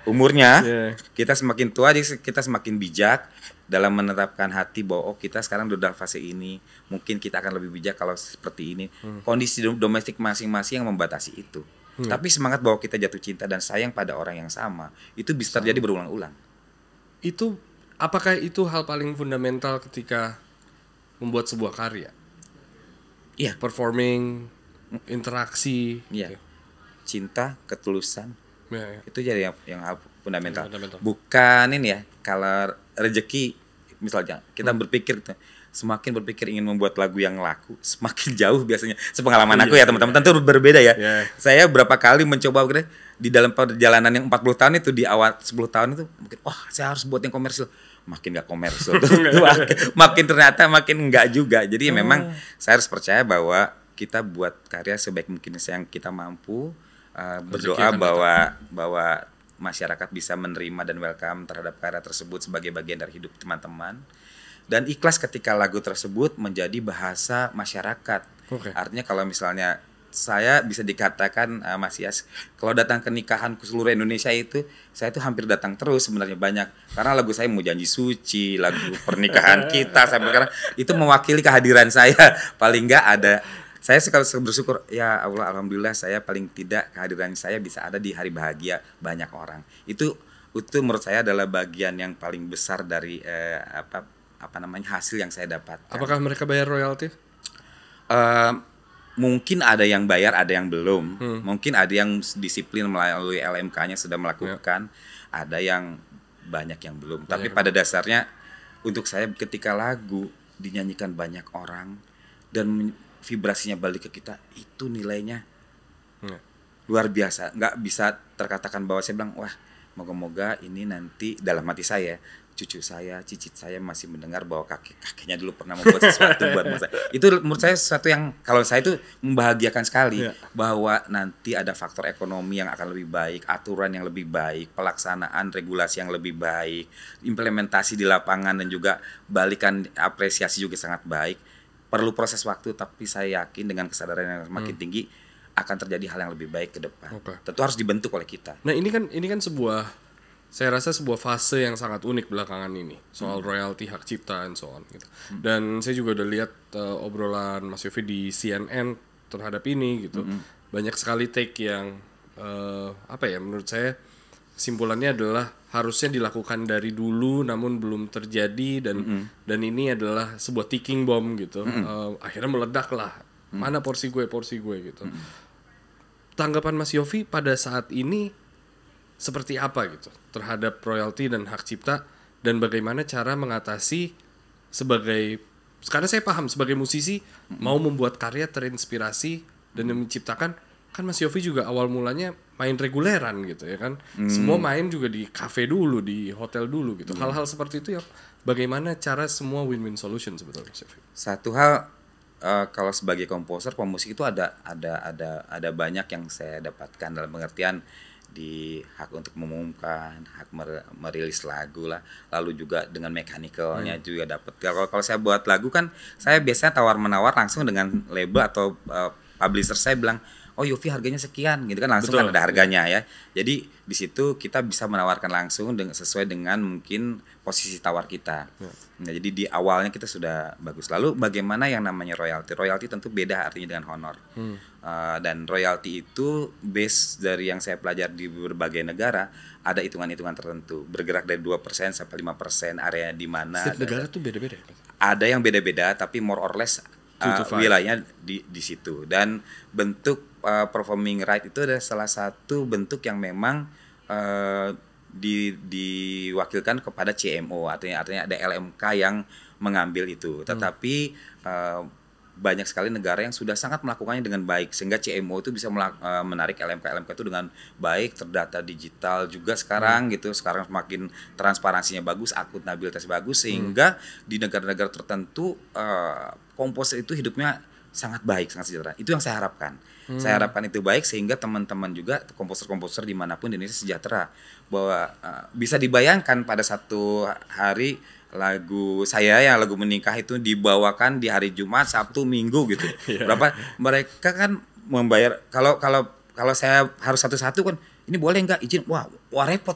umurnya kita semakin tua, kita semakin bijak dalam menetapkan hati bahwa kita sekarang udah fase ini, mungkin kita akan lebih bijak kalau seperti ini. Kondisi domestik masing-masing yang membatasi itu. Tapi semangat bahwa kita jatuh cinta dan sayang pada orang yang sama itu bisa terjadi berulang-ulang. Itu apakah itu hal paling fundamental ketika membuat sebuah karya? Iya. Performing, interaksi. Iya. Cinta, ketulusan. Ya. Itu jadi yang fundamental. Fundamental. Bukan ini ya, kalau rezeki misalnya kita berpikir semakin berpikir ingin membuat lagu yang laku, semakin jauh biasanya. Sepengalaman aku ya teman-teman, tentu berbeda ya. Saya berapa kali mencoba di dalam perjalanan yang 40 tahun itu, di awal 10 tahun itu mungkin saya harus buat yang komersil. Makin gak komersil makin ternyata makin enggak juga. Jadi memang saya harus percaya bahwa kita buat karya sebaik mungkin yang kita mampu. Berdoa bahwa masyarakat bisa menerima dan welcome terhadap karya tersebut sebagai bagian dari hidup teman-teman, dan ikhlas ketika lagu tersebut menjadi bahasa masyarakat. Artinya kalau misalnya saya bisa dikatakan Mas Yas, kalau datang ke nikahan ke seluruh Indonesia itu saya itu hampir datang terus sebenarnya, banyak karena lagu saya mau janji suci, lagu pernikahan kita sampai sekarang itu mewakili kehadiran saya. Paling enggak ada. Saya suka bersyukur, ya Allah, alhamdulillah saya paling tidak kehadiran saya bisa ada di hari bahagia banyak orang. Itu menurut saya adalah bagian yang paling besar dari hasil yang saya dapatkan. Apakah mereka bayar royalti? Mungkin ada yang bayar, ada yang belum. Mungkin ada yang disiplin melalui LMK-nya sudah melakukan, ada yang banyak yang belum. Tapi pada dasarnya untuk saya ketika lagu dinyanyikan banyak orang dan vibrasinya balik ke kita, itu nilainya luar biasa. Nggak bisa terkatakan bahwa saya bilang, wah moga-moga ini nanti dalam hati saya, cucu saya, cicit saya masih mendengar bahwa kakeknya dulu pernah membuat sesuatu buat masa. Itu menurut saya sesuatu yang kalau saya itu membahagiakan sekali, bahwa nanti ada faktor ekonomi yang akan lebih baik, aturan yang lebih baik, pelaksanaan regulasi yang lebih baik, implementasi di lapangan dan juga balikan apresiasi juga sangat baik. Perlu proses waktu, tapi saya yakin dengan kesadaran yang semakin tinggi akan terjadi hal yang lebih baik ke depan. Tentu harus dibentuk oleh kita. Nah ini kan saya rasa sebuah fase yang sangat unik belakangan ini soal royalti, hak cipta, and so on gitu. Dan saya juga udah lihat obrolan Mas Yofi di CNN terhadap ini gitu. Banyak sekali take yang menurut saya kesimpulannya adalah harusnya dilakukan dari dulu namun belum terjadi, dan ini adalah sebuah ticking bomb gitu. Akhirnya meledak lah, mana porsi gue gitu. Tanggapan Mas Yofi pada saat ini seperti apa gitu terhadap royalti dan hak cipta, dan bagaimana cara mengatasi sebagai karena saya paham sebagai musisi mau membuat karya terinspirasi dan menciptakan, kan Mas Yofi juga awal mulanya main reguleran gitu ya kan. Semua main juga di kafe dulu, di hotel dulu gitu. Hal-hal seperti itu ya, bagaimana cara semua win-win solution sebetulnya Mas Yofi? Satu hal, kalau sebagai komposer, pemusik itu ada banyak yang saya dapatkan dalam pengertian di hak untuk mengumumkan, hak merilis lagu lah, lalu juga dengan mechanical-nya juga dapat. Kalau saya buat lagu kan, saya biasanya tawar-menawar langsung dengan label atau publisher, saya bilang, oh Yofi harganya sekian gitu kan, langsung kan ada harganya ya. Jadi di situ kita bisa menawarkan langsung sesuai dengan mungkin posisi tawar kita. Nah, jadi di awalnya kita sudah bagus. Lalu bagaimana yang namanya royalti? Royalti tentu beda artinya dengan honor. Dan royalti itu base dari yang saya pelajari di berbagai negara, ada hitungan-hitungan tertentu. Bergerak dari 2% sampai 5%, area di mana. Setiap negara tuh beda-beda. Ada yang beda-beda, tapi more or less wilayahnya di situ. Dan bentuk performing right itu adalah salah satu bentuk yang memang diwakilkan kepada CMO, artinya ada LMK yang mengambil itu. Tetapi banyak sekali negara yang sudah sangat melakukannya dengan baik, sehingga CMO itu bisa menarik LMK itu dengan baik, terdata digital juga sekarang gitu. Sekarang semakin transparansinya bagus, akuntabilitas bagus, sehingga di negara-negara tertentu komposer itu hidupnya sangat baik, sangat sejahtera. Itu yang saya harapkan. Saya harapkan itu baik, sehingga teman-teman juga komposer-komposer dimanapun di Indonesia sejahtera, bahwa bisa dibayangkan pada satu hari lagu saya yang lagu menikah itu dibawakan di hari Jumat, Sabtu, Minggu gitu. Berapa mereka kan membayar, kalau saya harus satu-satu kan, ini boleh nggak izin, wah repot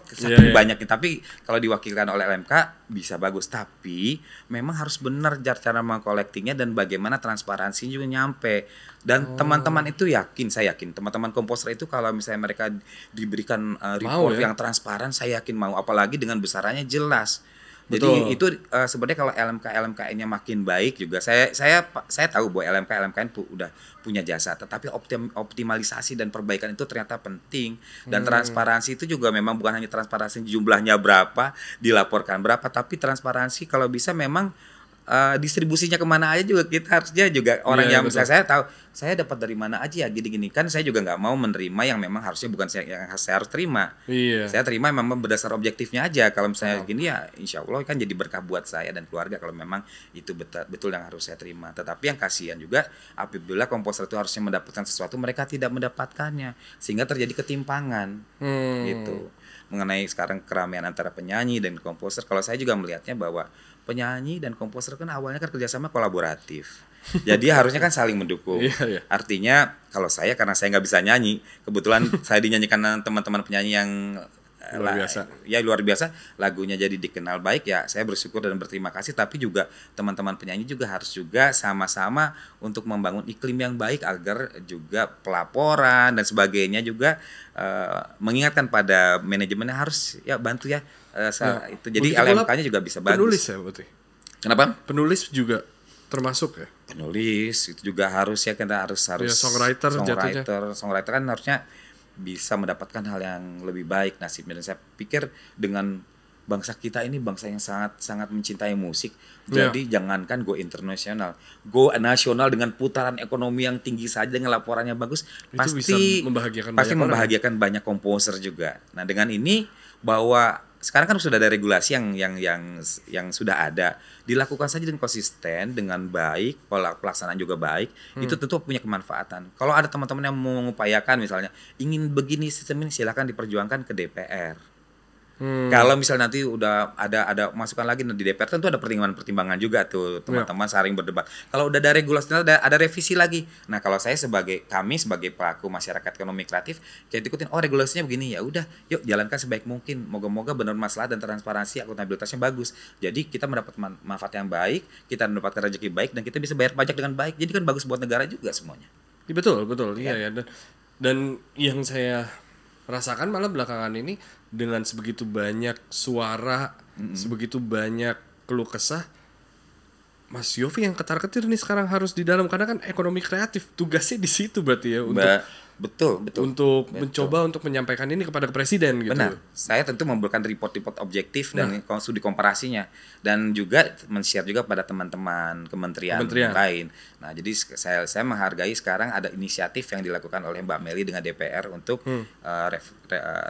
banyaknya. Tapi kalau diwakilkan oleh LMK bisa bagus, tapi memang harus benar cara mengkolektingnya dan bagaimana transparansi juga nyampe. Dan teman-teman itu saya yakin teman-teman komposer itu kalau misalnya mereka diberikan report yang transparan, saya yakin mau, apalagi dengan besarannya jelas. Jadi itu sebenarnya kalau LMK-nya makin baik juga, saya tahu bahwa LMK udah punya jasa, tetapi optimalisasi dan perbaikan itu ternyata penting. Dan transparansi itu juga memang bukan hanya transparansi jumlahnya berapa, dilaporkan berapa, tapi transparansi kalau bisa memang distribusinya kemana aja juga kita harusnya juga orang yang misalnya saya tahu saya dapat dari mana aja ya gini-gini, kan saya juga nggak mau menerima yang memang harusnya bukan yang saya harus terima. Saya terima memang berdasar objektifnya aja. Kalau misalnya gini ya insya Allah kan jadi berkah buat saya dan keluarga kalau memang itu betul yang harus saya terima. Tetapi yang kasihan juga apabila komposer itu harusnya mendapatkan sesuatu, mereka tidak mendapatkannya, sehingga terjadi ketimpangan gitu. Mengenai sekarang keramaian antara penyanyi dan komposer, kalau saya juga melihatnya bahwa penyanyi dan komposer kan awalnya kan kerjasama kolaboratif. Jadi harusnya kan saling mendukung. Artinya kalau karena saya nggak bisa nyanyi, kebetulan saya dinyanyikan teman-teman penyanyi yang luar biasa, lagunya jadi dikenal baik, ya saya bersyukur dan berterima kasih. Tapi juga teman-teman penyanyi juga harus juga sama-sama untuk membangun iklim yang baik agar juga pelaporan dan sebagainya juga mengingatkan pada manajemennya harus bantu ya. Itu jadi LMK-nya juga bisa bagus. Penulis ya berarti. Kenapa? Penulis juga termasuk ya. Penulis itu juga harus ya, kita harus songwriter kan harusnya bisa mendapatkan hal yang lebih baik nasibnya. Dan saya pikir dengan bangsa kita ini bangsa yang sangat mencintai musik. Jadi jangankan go internasional, go nasional dengan putaran ekonomi yang tinggi saja, dengan laporannya bagus, itu pasti membahagiakan banyak komposer juga. Nah, dengan ini bahwa sekarang kan sudah ada regulasi yang sudah ada, dilakukan saja dengan konsisten, dengan baik, pelaksanaan juga baik, itu tentu punya kemanfaatan. Kalau ada teman-teman yang mengupayakan misalnya ingin begini sistem ini, silakan diperjuangkan ke DPR. Kalau misalnya nanti udah ada masukan lagi di DPR, tentu ada pertimbangan juga tuh teman-teman saling berdebat. Kalau udah ada regulasi, ada revisi lagi. Nah, kalau kami sebagai pelaku masyarakat ekonomi kreatif, kita ikutin, regulasinya begini, ya udah, yuk jalankan sebaik mungkin. Moga-moga benar masalah dan transparansi, akuntabilitasnya bagus. Jadi kita mendapat manfaat yang baik, kita mendapatkan rezeki baik, dan kita bisa bayar pajak dengan baik. Jadi kan bagus buat negara juga semuanya. Betul. Iya. Dan yang saya rasakan malah belakangan ini, dengan sebegitu banyak suara, sebegitu banyak keluh kesah, Mas Yofi yang ketar-ketir nih sekarang harus di dalam, karena kan ekonomi kreatif tugasnya di situ berarti ya, Betul. untuk mencoba untuk menyampaikan ini kepada presiden gitu. Benar. Saya tentu memberikan report-report objektif dan studi komparasinya, dan juga men-share juga pada teman-teman kementerian lain. Nah, jadi saya menghargai sekarang ada inisiatif yang dilakukan oleh Mbak Meli dengan DPR untuk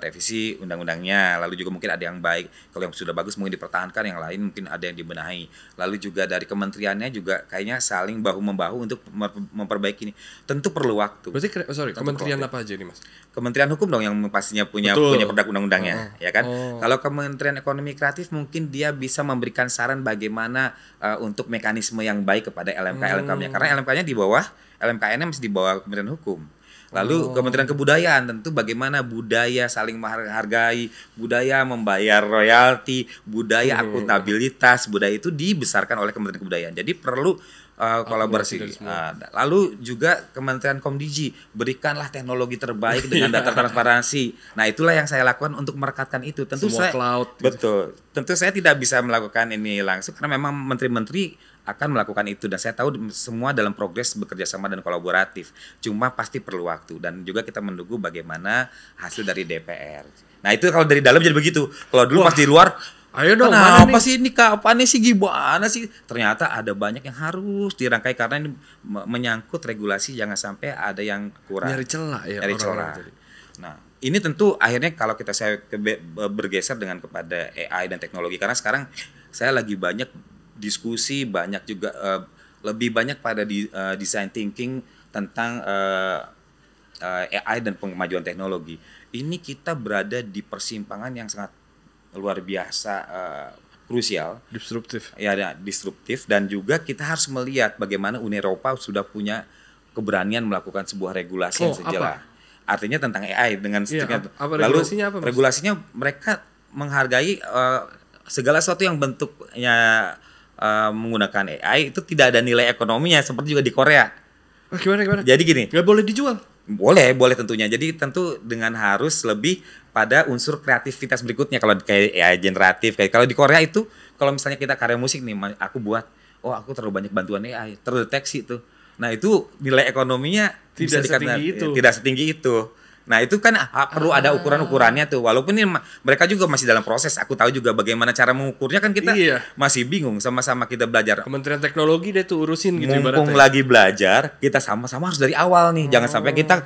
revisi undang-undangnya. Lalu juga mungkin ada yang baik, kalau yang sudah bagus mungkin dipertahankan, yang lain mungkin ada yang dibenahi. Lalu juga dari kementeriannya juga kayaknya saling bahu-membahu untuk memperbaiki ini. Tentu perlu waktu. Berarti kementerian apa aja nih Mas? Kementerian Hukum dong yang pastinya punya produk undang-undangnya, ya kan? Kalau Kementerian Ekonomi Kreatif mungkin dia bisa memberikan saran bagaimana untuk mekanisme yang baik kepada LMK-nya, karena LMK-nya di bawah, LMKN-nya masih di bawah Kementerian Hukum. Lalu Kementerian Kebudayaan tentu bagaimana budaya saling menghargai, budaya membayar royalti, budaya akuntabilitas, budaya itu dibesarkan oleh Kementerian Kebudayaan. Jadi perlu kolaborasi. Lalu juga Kementerian Komdigi, berikanlah teknologi terbaik dengan data transparansi. Nah, itulah yang saya lakukan untuk merekatkan itu. Tentu semua saya cloud. Betul. Tentu saya tidak bisa melakukan ini langsung karena memang menteri-menteri akan melakukan itu, dan saya tahu semua dalam progres bekerja sama dan kolaboratif. Cuma pasti perlu waktu, dan juga kita menunggu bagaimana hasil dari DPR. Nah, itu kalau dari dalam jadi begitu. Kalau dulu pas di luar, ayo dong, apa sih ini, kapan sih, gimana sih? Ternyata ada banyak yang harus dirangkai karena ini menyangkut regulasi, jangan sampai ada yang kurang. Nyari celah ya. Nyari celah. Nah, ini tentu akhirnya kalau saya bergeser dengan kepada AI dan teknologi, karena sekarang saya lagi banyak diskusi, banyak juga lebih banyak pada design thinking tentang AI dan kemajuan teknologi. Ini kita berada di persimpangan yang sangat luar biasa, krusial, disruptif. Ya, disruptif, dan juga kita harus melihat bagaimana Uni Eropa sudah punya keberanian melakukan sebuah regulasi yang sejelas. Artinya tentang AI dengan regulasinya mereka menghargai segala sesuatu yang bentuknya menggunakan AI itu tidak ada nilai ekonominya, seperti juga di Korea. Gimana? Jadi gini. Gak boleh dijual? Boleh tentunya. Jadi tentu dengan harus lebih pada unsur kreativitas berikutnya. Kalau kayak AI generatif, kayak kalau di Korea itu, kalau misalnya kita karya musik nih, aku buat, aku terlalu banyak bantuan AI, terdeteksi tuh. Nah, itu nilai ekonominya tidak setinggi itu. Nah, itu kan perlu ada ukuran-ukurannya tuh. Walaupun ini mereka juga masih dalam proses. Aku tahu juga bagaimana cara mengukurnya, kan kita masih bingung, sama-sama kita belajar. Kementerian Teknologi dia tuh urusin gitu. Mumpung lagi belajar, kita sama-sama harus dari awal nih. Jangan sampai kita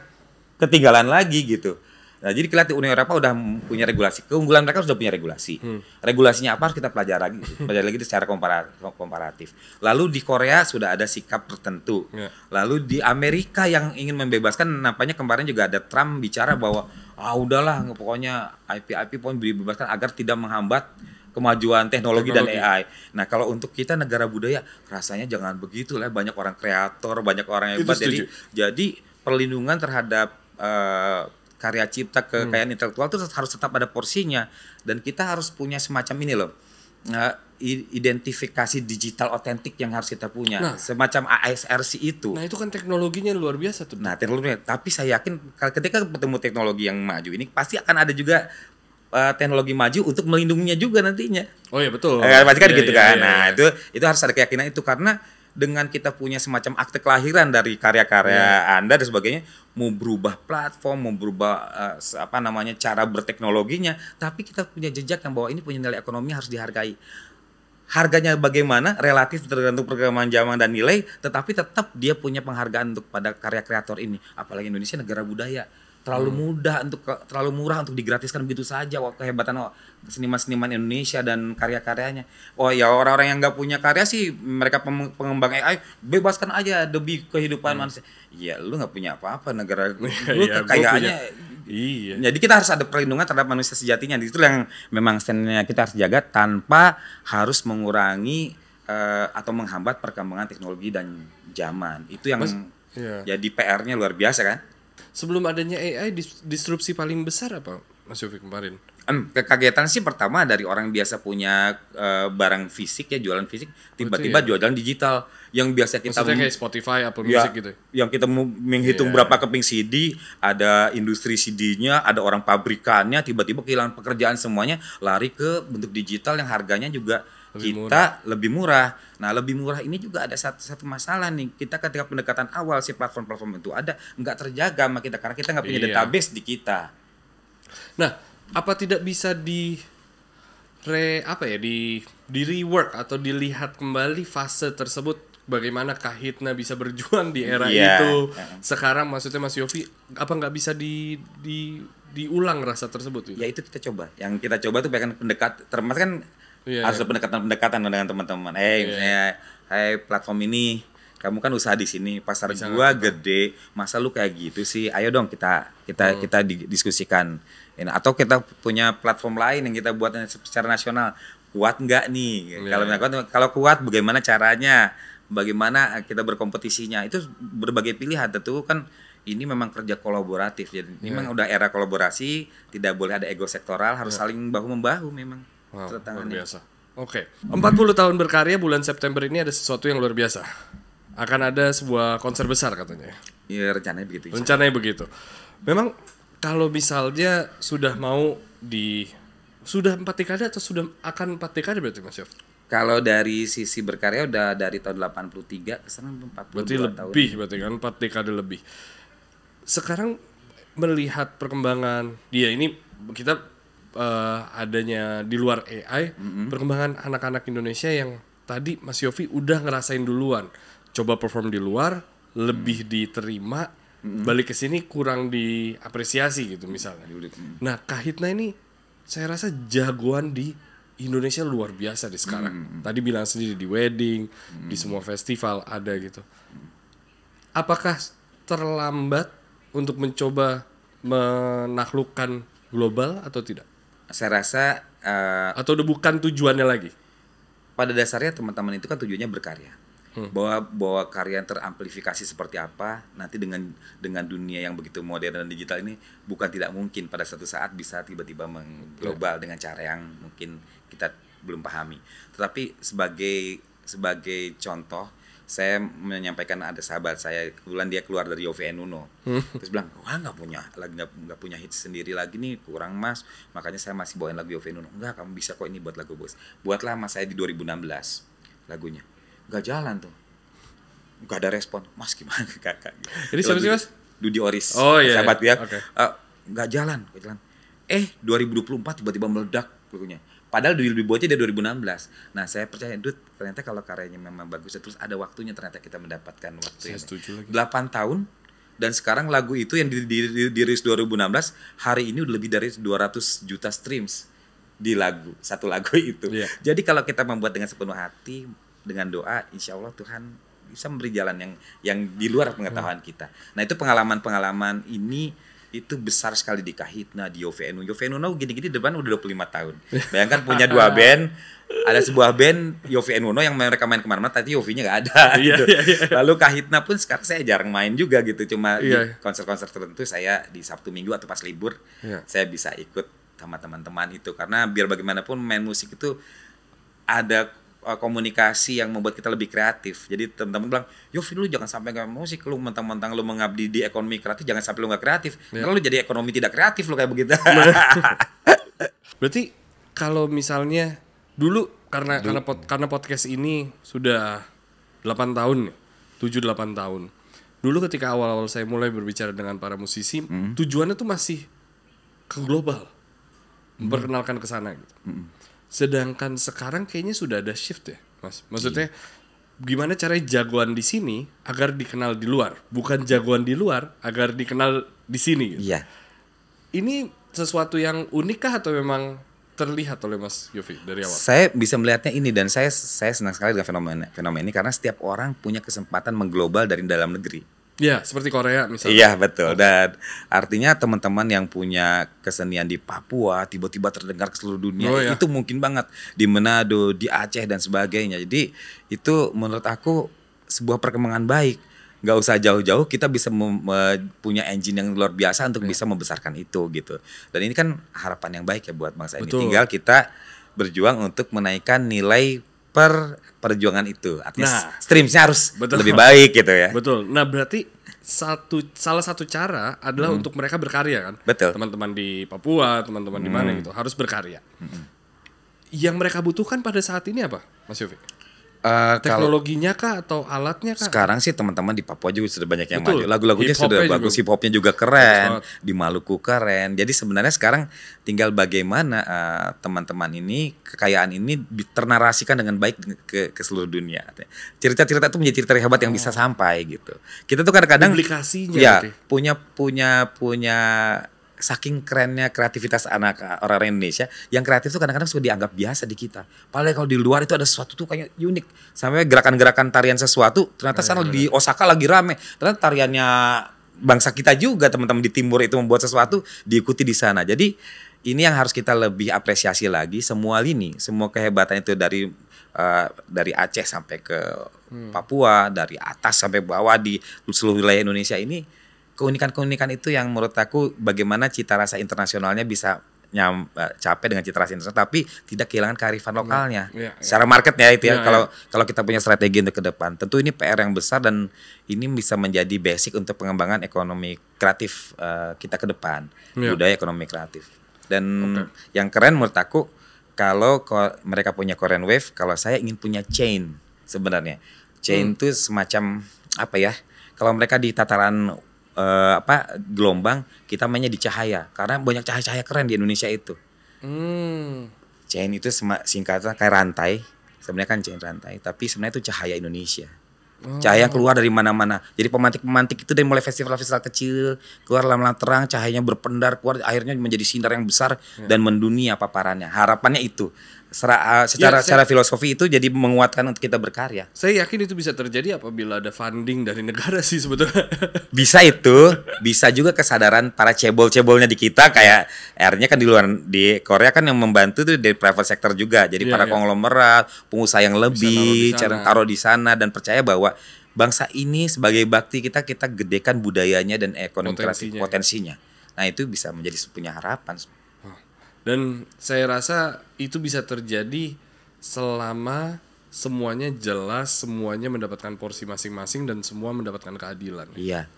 ketinggalan lagi gitu. Nah, jadi kelihatan Uni Eropa udah punya regulasi. Keunggulan mereka sudah punya regulasi. Regulasinya apa harus kita pelajari lagi secara komparatif. Lalu di Korea sudah ada sikap tertentu. Lalu di Amerika yang ingin membebaskan, nampaknya kemarin juga ada Trump bicara bahwa udahlah pokoknya IP pun dibebaskan agar tidak menghambat kemajuan teknologi dan AI. Nah, kalau untuk kita negara budaya rasanya jangan begitu lah, banyak orang kreator, banyak orang hebat. Jadi perlindungan terhadap karya cipta, kekayaan intelektual itu harus tetap ada porsinya, dan kita harus punya semacam ini loh, identifikasi digital otentik yang harus kita punya, semacam ASRC itu. Nah, itu kan teknologinya luar biasa tuh. Nah, teknologinya, tapi saya yakin ketika ketemu teknologi yang maju ini pasti akan ada juga teknologi maju untuk melindunginya juga nantinya. Oh iya, betul. Pasti kan gitu kan. Nah, itu harus ada keyakinan itu, karena dengan kita punya semacam akte kelahiran dari karya-karya Anda dan sebagainya, mau berubah platform, mau berubah cara berteknologinya, tapi kita punya jejak yang bahwa ini punya nilai ekonomi, harus dihargai. Harganya bagaimana relatif tergantung perkembangan zaman dan nilai, tetapi tetap dia punya penghargaan untuk pada karya kreator ini. Apalagi Indonesia negara budaya, terlalu murah untuk digratiskan begitu saja. Kehebatan seniman-seniman Indonesia dan karya-karyanya. Orang-orang yang nggak punya karya sih, mereka pengembang AI, bebaskan aja demi kehidupan manusia. Iya, lu nggak punya apa-apa, negara lu kekayaannya. Iya. Jadi kita harus ada perlindungan terhadap manusia sejatinya. Itu yang memang stand-nya kita harus jaga tanpa harus mengurangi atau menghambat perkembangan teknologi dan zaman. Itu yang jadi PR-nya luar biasa kan. Sebelum adanya AI, disrupsi paling besar apa, Mas Yofi kemarin? Kekagetan sih pertama dari orang yang biasa punya barang fisik, jualan fisik, tiba-tiba jualan digital. Yang biasa kita kayak Spotify, Apple Music gitu. Yang kita menghitung berapa keping CD, ada industri CD-nya, ada orang pabrikannya, tiba-tiba kehilangan pekerjaan semuanya, lari ke bentuk digital yang harganya juga kita lebih murah. Nah, lebih murah ini juga ada satu masalah nih. Kita ketika pendekatan awal si platform-platform itu ada nggak terjaga sama kita karena kita nggak punya database di kita. Nah, apa tidak bisa di rework atau dilihat kembali fase tersebut, bagaimana Kahitna bisa berjuang di era itu sekarang, maksudnya Mas Yofi, apa nggak bisa diulang rasa tersebut gitu? Ya itu kita coba. Yang kita coba tuh bahkan termasuk kan harus ada pendekatan dengan teman-teman. Misalnya, platform ini kamu kan usaha di sini, pasar gua gede, masa lu kayak gitu sih? Ayo dong kita diskusikan. Atau kita punya platform lain yang kita buat secara nasional, kuat nggak nih? Kalau kuat, bagaimana caranya? Bagaimana kita berkompetisinya? Itu berbagai pilihan. Tentu kan ini memang kerja kolaboratif. Jadi memang udah era kolaborasi, tidak boleh ada ego sektoral, harus saling bahu membahu memang. Luar biasa. Oke. 40 tahun berkarya, bulan September ini ada sesuatu yang luar biasa. Akan ada sebuah konser besar katanya. Iya, rencananya begitu. Rencananya begitu. Memang kalau misalnya sudah 4 dekade atau sudah akan 4 dekade berarti Mas Yof? Kalau dari sisi berkarya udah dari tahun 83 ke sana 42 berarti tahun. Berarti kan 4 dekade lebih. Sekarang melihat perkembangan ini kita adanya di luar AI, perkembangan anak-anak Indonesia yang tadi Mas Yofi udah ngerasain duluan, coba perform di luar, lebih diterima, balik ke sini kurang diapresiasi gitu misalnya. Nah, Kahitna ini saya rasa jagoan di Indonesia luar biasa di sekarang. Tadi bilang sendiri di wedding, di semua festival ada gitu. Apakah terlambat untuk mencoba menaklukkan global atau tidak? Saya rasa atau udah bukan tujuannya lagi? Pada dasarnya teman-teman itu kan tujuannya berkarya. Bahwa karya yang teramplifikasi seperti apa nanti dengan dunia yang begitu modern dan digital ini bukan tidak mungkin pada suatu saat bisa tiba-tiba mengglobal dengan cara yang mungkin kita belum pahami. Tetapi sebagai contoh, saya menyampaikan ada sahabat saya, kebetulan dia keluar dari Yovie and Nuno, terus bilang, wah nggak punya hits sendiri lagi nih, kurang mas, makanya saya masih bawain lagu Yovie and Nuno. Enggak, kamu bisa kok ini buat lagu bos. Buatlah mas saya di 2016 lagunya, nggak jalan tuh, nggak ada respon, mas gimana kakak? Jadi siapa sih mas? Dudi Oris, iya. sahabat dia, Okay. Nggak jalan, 2024 tiba-tiba meledak lagunya. Padahal dibuatnya dari 2016. Nah, saya percaya, ternyata kalau karyanya memang bagus, terus ada waktunya ternyata kita mendapatkan waktu. Saya setuju lagi. 8 tahun, dan sekarang lagu itu yang dirilis 2016, hari ini udah lebih dari 200 juta streams di satu lagu itu. Yeah. Jadi kalau kita membuat dengan sepenuh hati, dengan doa, insya Allah Tuhan bisa memberi jalan yang di luar pengetahuan kita. Nah, itu pengalaman ini itu besar sekali di Kahitna, di Yovie and Nuno gini-gini depan udah 25 tahun. Bayangkan punya 2 band, ada sebuah band Yovie and Nuno yang mereka main kemana-mana, tapi Yovinya nggak ada. Gitu. Lalu Kahitna pun sekarang saya jarang main juga gitu, cuma di konser-konser tertentu saya di Sabtu Minggu atau pas libur saya bisa ikut sama teman-teman itu, karena biar bagaimanapun main musik itu ada komunikasi yang membuat kita lebih kreatif. Jadi teman-teman bilang, Yofi lu jangan sampai nggak musik, lu mentang-mentang lu mengabdi di ekonomi kreatif, jangan sampai lu nggak kreatif. Kalau lu jadi ekonomi tidak kreatif lu kayak begitu. Berarti kalau misalnya dulu karena podcast ini sudah 8 tahun nih, 7-8 tahun. Dulu ketika awal-awal saya mulai berbicara dengan para musisi, tujuannya tuh masih ke global, memperkenalkan ke sana gitu. Sedangkan sekarang kayaknya sudah ada shift ya, Mas. Maksudnya gimana caranya jagoan di sini agar dikenal di luar, bukan jagoan di luar agar dikenal di sini gitu. Iya. Ini sesuatu yang unik kah atau memang terlihat oleh Mas Yofi dari awal? Saya bisa melihatnya ini, dan saya senang sekali dengan fenomena ini karena setiap orang punya kesempatan mengglobal dari dalam negeri. Ya, seperti Korea misalnya. Iya, betul. Dan artinya teman-teman yang punya kesenian di Papua tiba-tiba terdengar ke seluruh dunia, itu mungkin banget di Manado, di Aceh dan sebagainya. Jadi itu menurut aku sebuah perkembangan baik. Nggak usah jauh-jauh, kita bisa punya engine yang luar biasa untuk bisa membesarkan itu gitu. Dan ini kan harapan yang baik ya buat bangsa ini. Tinggal kita berjuang untuk menaikkan nilai perjuangan itu. Artinya streamsnya harus lebih baik gitu ya. Betul. Nah, berarti salah satu cara adalah untuk mereka berkarya kan. Betul. Teman-teman di Papua, teman-teman di mana gitu harus berkarya. yang mereka butuhkan pada saat ini apa, Mas Yofi? Kalau Teknologinya kah atau alatnya kah? sekarang sih teman-teman di Papua juga sudah banyak yang Betul. maju. Lagu-lagunya Hip-hopnya sudah juga bagus, hip-hopnya juga bagus keren, banget. di Maluku keren. Jadi sebenarnya sekarang tinggal bagaimana teman-teman ini, kekayaan ini ternarasikan dengan baik ke seluruh dunia. Cerita-cerita itu menjadi cerita hebat yang bisa sampai gitu. Kita tuh kadang-kadang Publikasinya ya berarti. punya saking kerennya kreativitas orang Indonesia, yang kreatif tuh kadang-kadang sudah dianggap biasa di kita. Padahal kalau di luar itu ada sesuatu tuh kayak unik. Sampai gerakan-gerakan tarian sesuatu, ternyata sana di Osaka lagi rame. Ternyata tariannya bangsa kita juga, teman-teman di timur itu membuat sesuatu diikuti di sana. Jadi ini yang harus kita lebih apresiasi lagi, semua lini, semua kehebatan itu dari Aceh sampai ke Papua, dari atas sampai bawah di seluruh wilayah Indonesia ini. Keunikan-keunikan itu yang menurut aku bagaimana cita rasa internasionalnya bisa capai dengan cita rasa internasional, tapi tidak kehilangan kearifan lokalnya. Secara market ya itu ya. Kalau kita punya strategi untuk ke depan, tentu ini PR yang besar dan ini bisa menjadi basic untuk pengembangan ekonomi kreatif kita ke depan, budaya ekonomi kreatif. Dan yang keren menurut aku kalau mereka punya Korean Wave, kalau saya ingin punya chain sebenarnya. Chain itu semacam apa ya? Kalau mereka di tataran gelombang, kita mainnya di cahaya karena banyak cahaya-cahaya keren di Indonesia itu. Chain itu singkatan kayak rantai, sebenarnya kan chain rantai, tapi sebenarnya itu cahaya Indonesia. Cahaya yang keluar dari mana-mana. Jadi pemantik-pemantik itu dari mulai festival-festival kecil keluar lama-lama terang, cahayanya berpendar keluar, akhirnya menjadi sinar yang besar dan mendunia paparannya. Harapannya itu secara filosofi itu jadi menguatkan untuk kita berkarya. Saya yakin itu bisa terjadi apabila ada funding dari negara sih sebetulnya. Bisa bisa juga kesadaran para cebol-cebolnya di kita, kayak akhirnya kan di Korea kan yang membantu tuh dari private sector juga. Jadi para konglomerat, pengusaha yang lebih taruh di sana dan percaya bahwa bangsa ini sebagai bakti kita gedekan budayanya dan ekonomi kreatif potensinya. Nah, itu bisa menjadi punya harapan. Dan saya rasa itu bisa terjadi selama semuanya jelas, semuanya mendapatkan porsi masing-masing dan semua mendapatkan keadilan. Iya.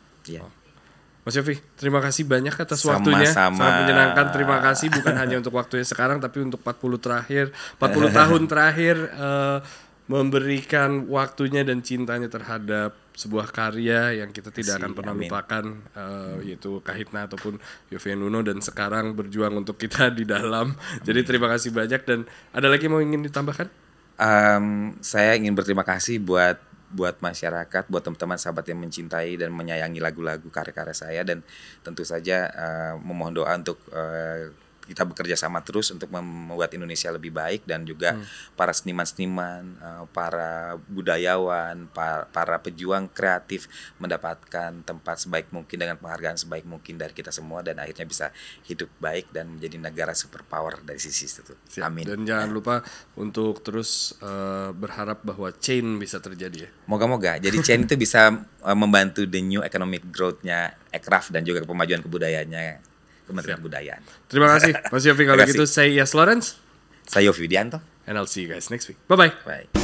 Mas Yofi, terima kasih banyak atas waktunya. Sangat menyenangkan. Terima kasih bukan hanya untuk waktunya sekarang, tapi untuk 40 tahun terakhir memberikan waktunya dan cintanya terhadap sebuah karya yang kita tidak akan pernah lupakan, yaitu Kahitna ataupun Yofi Nuno, dan sekarang berjuang untuk kita di dalam. Jadi terima kasih banyak. Dan ada lagi yang mau ingin ditambahkan? Saya ingin berterima kasih buat masyarakat, buat teman-teman sahabat yang mencintai dan menyayangi lagu-lagu karya-karya saya, dan tentu saja memohon doa untuk kita bekerja sama terus untuk membuat Indonesia lebih baik, dan juga para seniman-seniman, para budayawan, para pejuang kreatif mendapatkan tempat sebaik mungkin dengan penghargaan sebaik mungkin dari kita semua, dan akhirnya bisa hidup baik dan menjadi negara superpower dari sisi itu. Amin. Dan jangan lupa untuk terus berharap bahwa chain bisa terjadi ya. Moga-moga. Jadi chain itu bisa membantu the new economic growth-nya Ekraf dan juga pemajuan kebudayaannya Kementerian Kebudayaan. Terima kasih Mas Yofi. Kalau gitu saya Yas Lawrence. Saya Yofi Widianto. And I'll see you guys next week. Bye-bye. Bye.